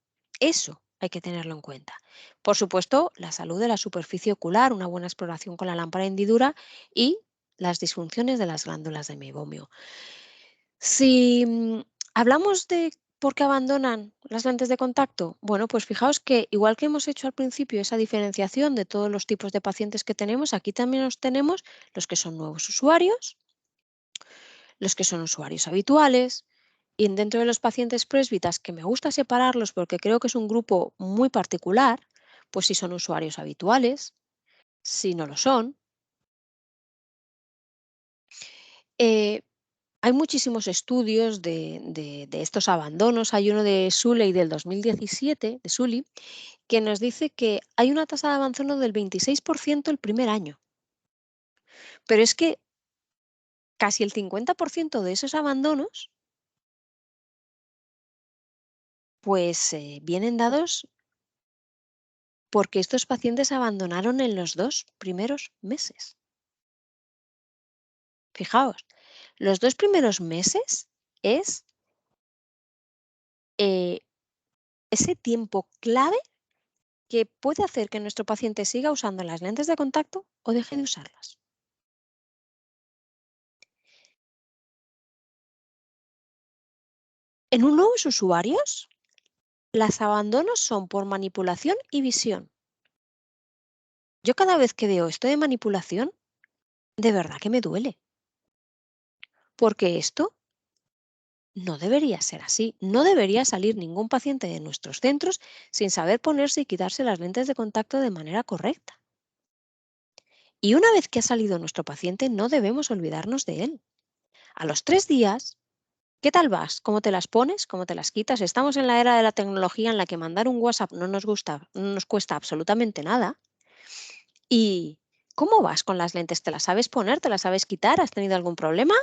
eso hay que tenerlo en cuenta. Por supuesto, la salud de la superficie ocular, una buena exploración con la lámpara de hendidura y las disfunciones de las glándulas de meiomio. Si hablamos de por qué abandonan las lentes de contacto, bueno, pues fijaos que igual que hemos hecho al principio esa diferenciación de todos los tipos de pacientes que tenemos, aquí también los tenemos los que son nuevos usuarios, los que son usuarios habituales, y dentro de los pacientes presbitas, que me gusta separarlos porque creo que es un grupo muy particular, pues si son usuarios habituales, si no lo son. Eh, Hay muchísimos estudios de estos abandonos. Hay uno de Suley del 2017, de Sully, que nos dice que hay una tasa de abandono del 26% el primer año. Pero es que casi el 50% de esos abandonos, pues vienen dados porque estos pacientes abandonaron en los 2 primeros meses. Fijaos, los 2 primeros meses es eh, ese tiempo clave que puede hacer que nuestro paciente siga usando las lentes de contacto o deje de usarlas. En un nuevos usuarios, las abandonos son por manipulación y visión. Yo cada vez que veo esto de manipulación, de verdad que me duele, porque esto no debería ser así. No debería salir ningún paciente de nuestros centros sin saber ponerse y quitarse las lentes de contacto de manera correcta. Y una vez que ha salido nuestro paciente, no debemos olvidarnos de él. A los 3 días, ¿qué tal vas? ¿Cómo te las pones? ¿Cómo te las quitas? Estamos en la era de la tecnología en la que mandar un WhatsApp no nos cuesta absolutamente nada. ¿Y cómo vas con las lentes? ¿Te las sabes poner? ¿Te las sabes quitar? ¿Has tenido algún problema?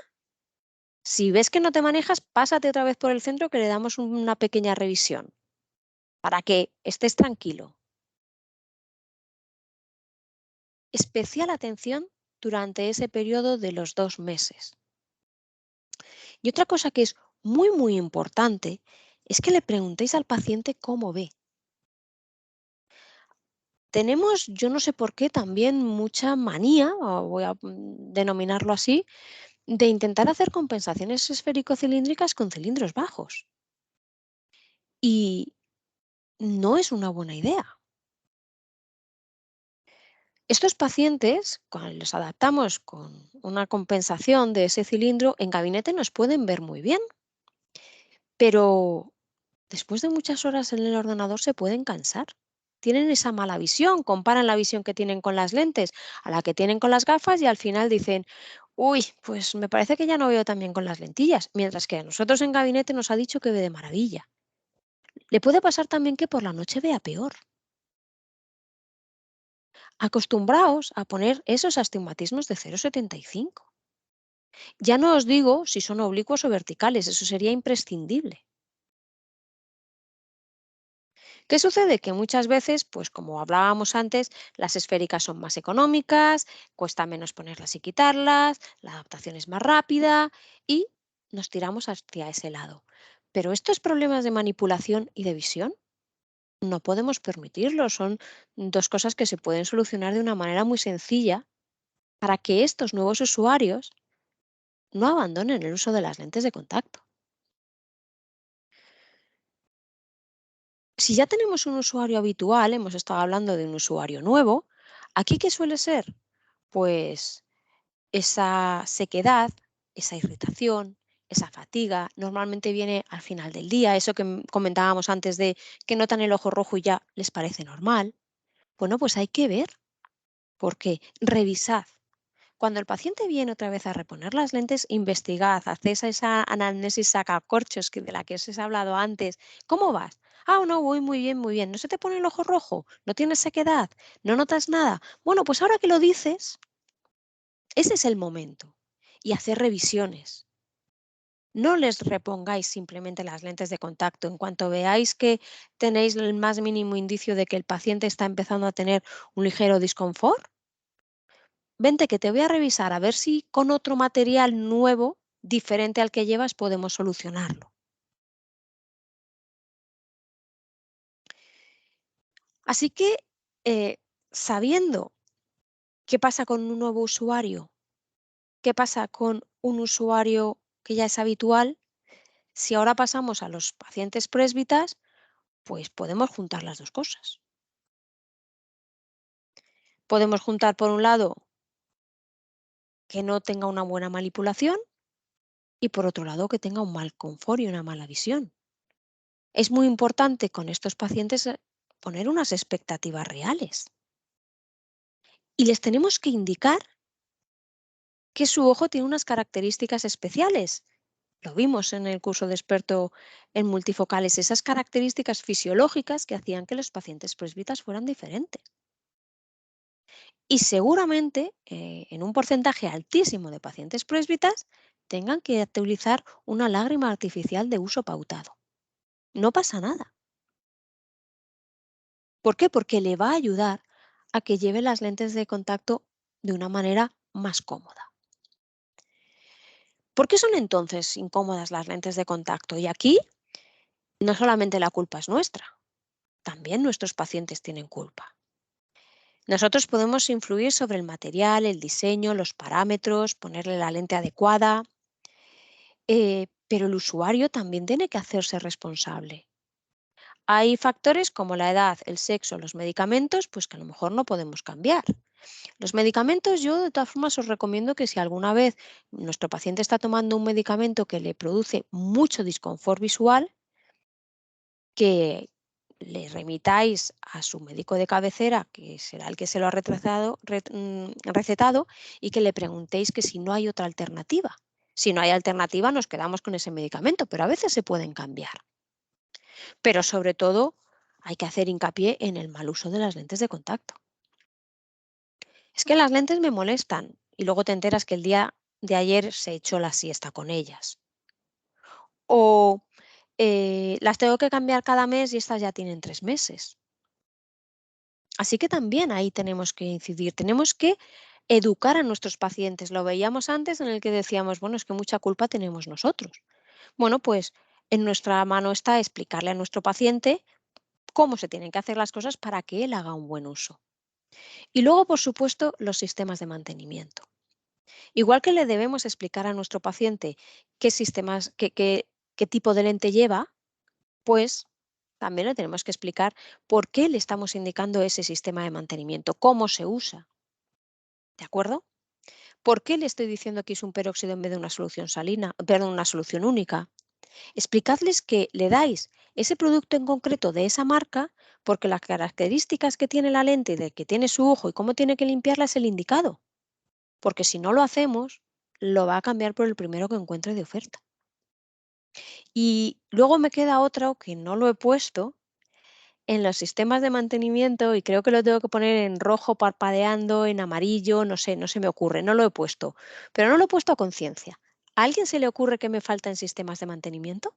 Si ves que no te manejas, pásate otra vez por el centro que le damos una pequeña revisión para que estés tranquilo. Especial atención durante ese periodo de los 2 meses. Y otra cosa que es muy, muy importante es que le preguntéis al paciente cómo ve. Tenemos, yo no sé por qué, también mucha manía, o voy a denominarlo así, de intentar hacer compensaciones esférico-cilíndricas con cilindros bajos. Y no es una buena idea. Estos pacientes, cuando les adaptamos con una compensación de ese cilindro, en gabinete nos pueden ver muy bien, pero después de muchas horas en el ordenador se pueden cansar. Tienen esa mala visión, comparan la visión que tienen con las lentes a la que tienen con las gafas y al final dicen, uy, pues me parece que ya no veo tan bien con las lentillas, mientras que a nosotros en gabinete nos ha dicho que ve de maravilla. Le puede pasar también que por la noche vea peor. Acostumbraos a poner esos astigmatismos de 0,75. Ya no os digo si son oblicuos o verticales, eso sería imprescindible. ¿Qué sucede? Que muchas veces, pues como hablábamos antes, las esféricas son más económicas, cuesta menos ponerlas y quitarlas, la adaptación es más rápida y nos tiramos hacia ese lado. Pero estos problemas de manipulación y de visión no podemos permitirlos, son dos cosas que se pueden solucionar de una manera muy sencilla para que estos nuevos usuarios no abandonen el uso de las lentes de contacto. Si ya tenemos un usuario habitual, hemos estado hablando de un usuario nuevo, ¿aquí qué suele ser? Pues esa sequedad, esa irritación, esa fatiga, normalmente viene al final del día, eso que comentábamos antes de que notan el ojo rojo y ya les parece normal. Bueno, pues hay que ver, porque revisad. Cuando el paciente viene otra vez a reponer las lentes, investigad, haced esa anamnesis sacacorchos de la que os he hablado antes. ¿Cómo vas? Ah, no, voy muy bien, muy bien. ¿No se te pone el ojo rojo? ¿No tienes sequedad? ¿No notas nada? Bueno, pues ahora que lo dices, ese es el momento. Y hacer revisiones. No les repongáis simplemente las lentes de contacto. En cuanto veáis que tenéis el más mínimo indicio de que el paciente está empezando a tener un ligero disconfort, vente que te voy a revisar a ver si con otro material nuevo, diferente al que llevas, podemos solucionarlo. Así que, sabiendo qué pasa con un nuevo usuario, qué pasa con un usuario que ya es habitual, si ahora pasamos a los pacientes presbitas, pues podemos juntar las dos cosas. Podemos juntar, por un lado, que no tenga una buena manipulación y por otro lado que tenga un mal confort y una mala visión. Es muy importante con estos pacientes poner unas expectativas reales y les tenemos que indicar que su ojo tiene unas características especiales. Lo vimos en el curso de experto en multifocales, esas características fisiológicas que hacían que los pacientes presbitas fueran diferentes. Y seguramente en un porcentaje altísimo de pacientes presbitas tengan que utilizar una lágrima artificial de uso pautado. No pasa nada. ¿Por qué? Porque le va a ayudar a que lleve las lentes de contacto de una manera más cómoda. ¿Por qué son entonces incómodas las lentes de contacto? Y aquí no solamente la culpa es nuestra, también nuestros pacientes tienen culpa. Nosotros podemos influir sobre el material, el diseño, los parámetros, ponerle la lente adecuada, pero el usuario también tiene que hacerse responsable. Hay factores como la edad, el sexo, los medicamentos, pues que a lo mejor no podemos cambiar. Los medicamentos, yo de todas formas os recomiendo que si alguna vez nuestro paciente está tomando un medicamento que le produce mucho disconfort visual, que le remitáis a su médico de cabecera, que será el que se lo ha recetado, y que le preguntéis que si no hay otra alternativa. Si no hay alternativa, nos quedamos con ese medicamento, pero a veces se pueden cambiar. Pero sobre todo, hay que hacer hincapié en el mal uso de las lentes de contacto. Es que las lentes me molestan y luego te enteras que el día de ayer se echó la siesta con ellas. O las tengo que cambiar cada mes y estas ya tienen 3 meses. Así que también ahí tenemos que incidir, tenemos que educar a nuestros pacientes. Lo veíamos antes en el que decíamos, bueno, es que mucha culpa tenemos nosotros. Bueno, pues en nuestra mano está explicarle a nuestro paciente cómo se tienen que hacer las cosas para que él haga un buen uso. Y luego, por supuesto, los sistemas de mantenimiento. Igual que le debemos explicar a nuestro paciente qué sistemas, qué tipo de lente lleva, pues también le tenemos que explicar por qué le estamos indicando ese sistema de mantenimiento, cómo se usa, ¿de acuerdo? ¿Por qué le estoy diciendo que es un peróxido en vez de una solución salina, perdón, una solución única? Explicadles que le dais ese producto en concreto de esa marca porque las características que tiene la lente, de que tiene su ojo y cómo tiene que limpiarla es el indicado. Porque si no lo hacemos, lo va a cambiar por el primero que encuentre de oferta. Y luego me queda otro que no lo he puesto en los sistemas de mantenimiento y creo que lo tengo que poner en rojo parpadeando, en amarillo, no sé, no se me ocurre, no lo he puesto, pero no lo he puesto a conciencia. ¿A alguien se le ocurre que me falta en sistemas de mantenimiento?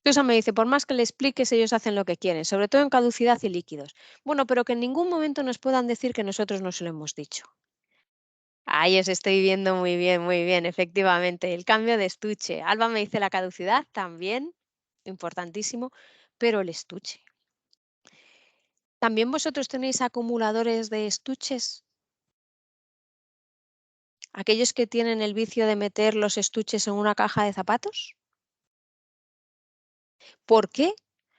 Susan me dice, por más que le expliques, ellos hacen lo que quieren, sobre todo en caducidad y líquidos. Bueno, pero que en ningún momento nos puedan decir que nosotros no se lo hemos dicho. Ahí os estoy viendo muy bien, efectivamente. El cambio de estuche. Alba me dice la caducidad también, importantísimo, pero el estuche. ¿También vosotros tenéis acumuladores de estuches? ¿Aquellos que tienen el vicio de meter los estuches en una caja de zapatos? ¿Por qué?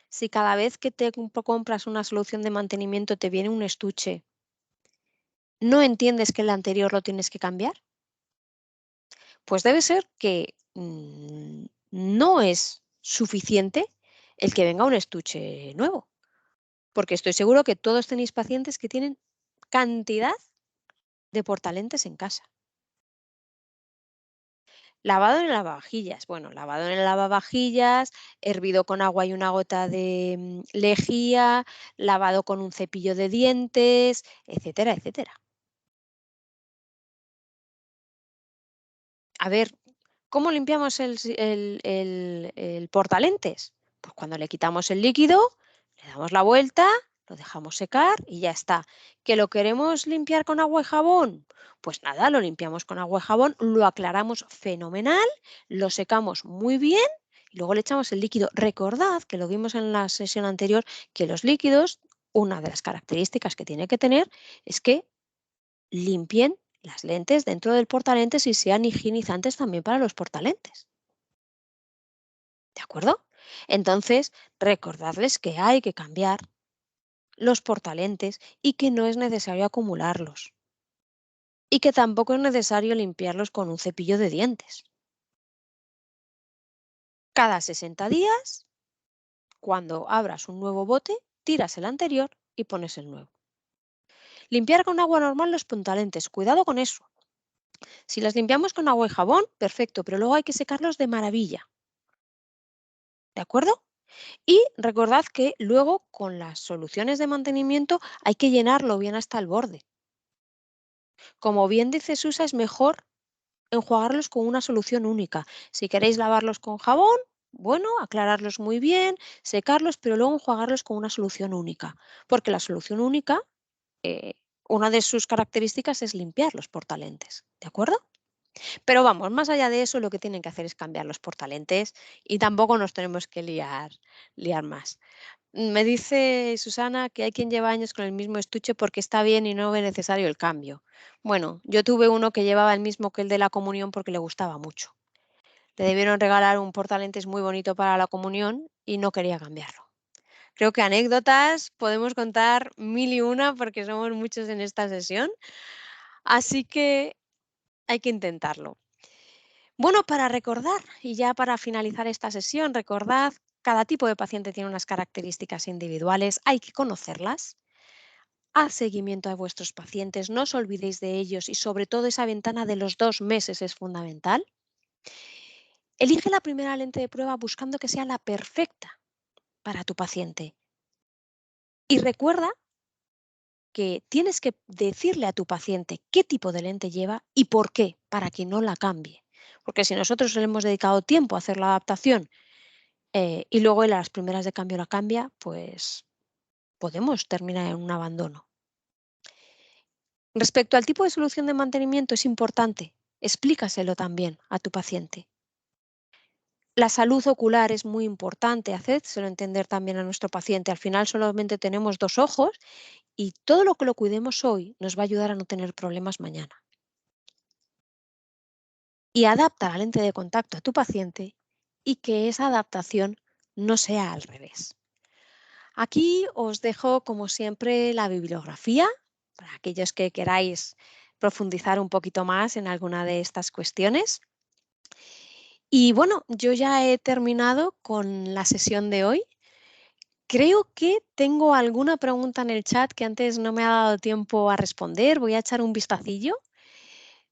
Si cada vez que te compras una solución de mantenimiento te viene un estuche, ¿no entiendes que el anterior lo tienes que cambiar? Pues debe ser que no es suficiente el que venga un estuche nuevo, porque estoy seguro que todos tenéis pacientes que tienen cantidad de portalentes en casa. Lavado en el lavavajillas. Bueno, lavado en el lavavajillas, hervido con agua y una gota de lejía, lavado con un cepillo de dientes, etcétera, etcétera. A ver, ¿cómo limpiamos el portalentes? Pues cuando le quitamos el líquido, le damos la vuelta, lo dejamos secar y ya está. ¿Que lo queremos limpiar con agua y jabón? Pues nada, lo limpiamos con agua y jabón, lo aclaramos fenomenal, lo secamos muy bien y luego le echamos el líquido. Recordad que lo vimos en la sesión anterior, que los líquidos, una de las características que tiene que tener es que limpien las lentes dentro del portalentes y sean higienizantes también para los portalentes. ¿De acuerdo? Entonces, recordarles que hay que cambiar los portalentes y que no es necesario acumularlos. Y que tampoco es necesario limpiarlos con un cepillo de dientes. Cada 60 días, cuando abras un nuevo bote, tiras el anterior y pones el nuevo. Limpiar con agua normal los portalentes, cuidado con eso. Si las limpiamos con agua y jabón, perfecto, pero luego hay que secarlos de maravilla. ¿De acuerdo? Y recordad que luego con las soluciones de mantenimiento hay que llenarlo bien hasta el borde. Como bien dice Susa, es mejor enjuagarlos con una solución única. Si queréis lavarlos con jabón, bueno, aclararlos muy bien, secarlos, pero luego enjuagarlos con una solución única. Porque la solución única, eh, una de sus características es limpiar los portalentes. ¿De acuerdo? Pero vamos, más allá de eso, lo que tienen que hacer es cambiar los portalentes y tampoco nos tenemos que liar más. Me dice Susana que hay quien lleva años con el mismo estuche porque está bien y no ve necesario el cambio. Bueno, yo tuve uno que llevaba el mismo que el de la comunión porque le gustaba mucho. Le debieron regalar un portalentes muy bonito para la comunión y no quería cambiarlo. Creo que anécdotas podemos contar mil y una porque somos muchos en esta sesión, así que hay que intentarlo. Bueno, para recordar y ya para finalizar esta sesión, recordad, cada tipo de paciente tiene unas características individuales, hay que conocerlas. Haz seguimiento a vuestros pacientes, no os olvidéis de ellos y sobre todo esa ventana de los 2 meses es fundamental. Elige la primera lente de prueba buscando que sea la perfecta para tu paciente. Y recuerda que tienes que decirle a tu paciente qué tipo de lente lleva y por qué, para que no la cambie. Porque si nosotros le hemos dedicado tiempo a hacer la adaptación y luego él a las primeras de cambio la cambia, pues podemos terminar en un abandono. Respecto al tipo de solución de mantenimiento es importante, explícaselo también a tu paciente. La salud ocular es muy importante, hacédselo entender también a nuestro paciente. Al final solamente tenemos 2 ojos y todo lo que lo cuidemos hoy nos va a ayudar a no tener problemas mañana. Y adapta la lente de contacto a tu paciente y que esa adaptación no sea al revés. Aquí os dejo, como siempre, la bibliografía para aquellos que queráis profundizar un poquito más en alguna de estas cuestiones. Y bueno, yo ya he terminado con la sesión de hoy. Creo que tengo alguna pregunta en el chat que antes no me ha dado tiempo a responder. Voy a echar un vistacillo.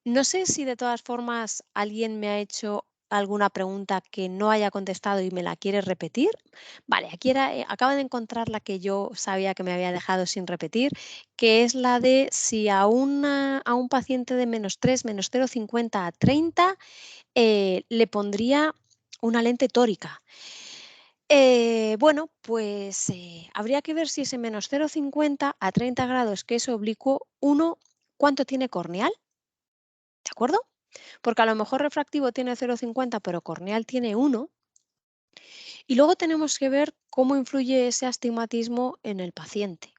No sé si de todas formas alguien me ha hecho alguna pregunta que no haya contestado y me la quiere repetir. Vale, aquí acabo de encontrar la que yo sabía que me había dejado sin repetir, que es la de si a un paciente de -3, -0,50 a 30, le pondría una lente tórica. Bueno, pues habría que ver si ese -0,50 a 30 grados, que es oblicuo, ¿cuánto tiene corneal? ¿De acuerdo? Porque a lo mejor refractivo tiene 0,50, pero corneal tiene 1. Y luego tenemos que ver cómo influye ese astigmatismo en el paciente.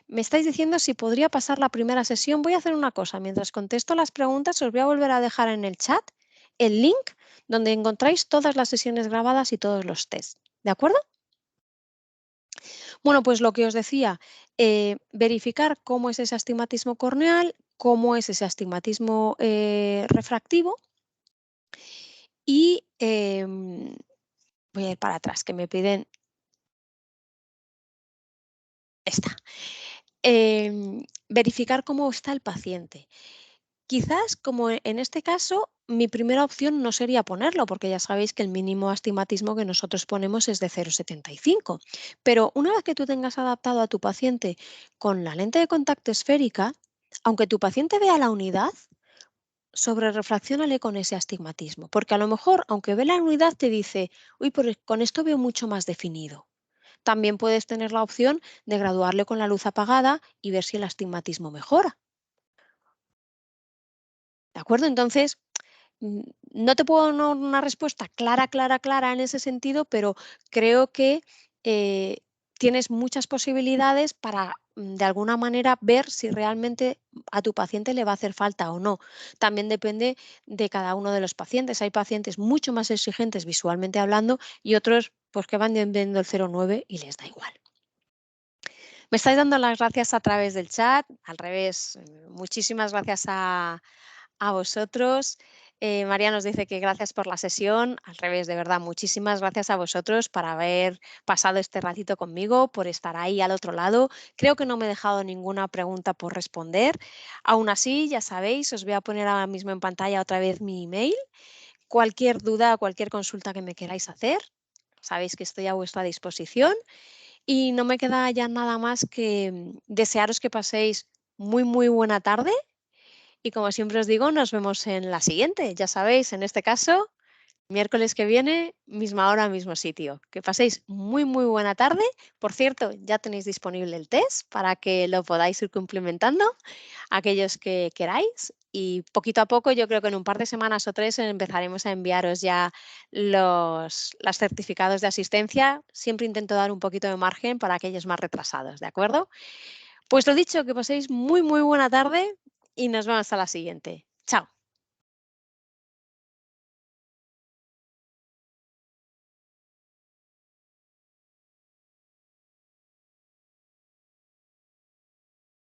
Me estáis diciendo si podría pasar la primera sesión. Voy a hacer una cosa. Mientras contesto las preguntas, os voy a volver a dejar en el chat el link donde encontráis todas las sesiones grabadas y todos los tests. ¿De acuerdo? Bueno, pues lo que os decía, verificar cómo es ese astigmatismo corneal, cómo es ese astigmatismo refractivo y voy a ir para atrás, que me piden esta. Verificar cómo está el paciente. Quizás, como en este caso, mi primera opción no sería ponerlo, porque ya sabéis que el mínimo astigmatismo que nosotros ponemos es de 0,75. Pero una vez que tú tengas adaptado a tu paciente con la lente de contacto esférica, aunque tu paciente vea la unidad, sobre refracciónale con ese astigmatismo, porque a lo mejor, aunque ve la unidad, te dice, uy, pero con esto veo mucho más definido. También puedes tener la opción de graduarle con la luz apagada y ver si el astigmatismo mejora. ¿De acuerdo? Entonces, no te puedo dar una respuesta clara en ese sentido, pero creo que eh, tienes muchas posibilidades para, de alguna manera, ver si realmente a tu paciente le va a hacer falta o no. También depende de cada uno de los pacientes. Hay pacientes mucho más exigentes visualmente hablando y otros pues que van viendo el 0,9 y les da igual. Me estáis dando las gracias a través del chat, al revés, muchísimas gracias a vosotros. María nos dice que gracias por la sesión, al revés, de verdad, muchísimas gracias a vosotros por haber pasado este ratito conmigo, por estar ahí al otro lado. Creo que no me he dejado ninguna pregunta por responder. Aún así, ya sabéis, os voy a poner ahora mismo en pantalla otra vez mi email. Cualquier duda, cualquier consulta que me queráis hacer, sabéis que estoy a vuestra disposición. Y no me queda ya nada más que desearos que paséis muy, muy buena tarde y como siempre os digo, nos vemos en la siguiente. Ya sabéis, en este caso, miércoles que viene, misma hora, mismo sitio. Que paséis muy, muy buena tarde. Por cierto, ya tenéis disponible el test para que lo podáis ir cumplimentando aquellos que queráis. Y poquito a poco, yo creo que en un par de semanas o 3 empezaremos a enviaros ya los certificados de asistencia. Siempre intento dar un poquito de margen para aquellos más retrasados, ¿de acuerdo? Pues lo dicho, que paséis muy, muy buena tarde y nos vemos hasta la siguiente. Chao.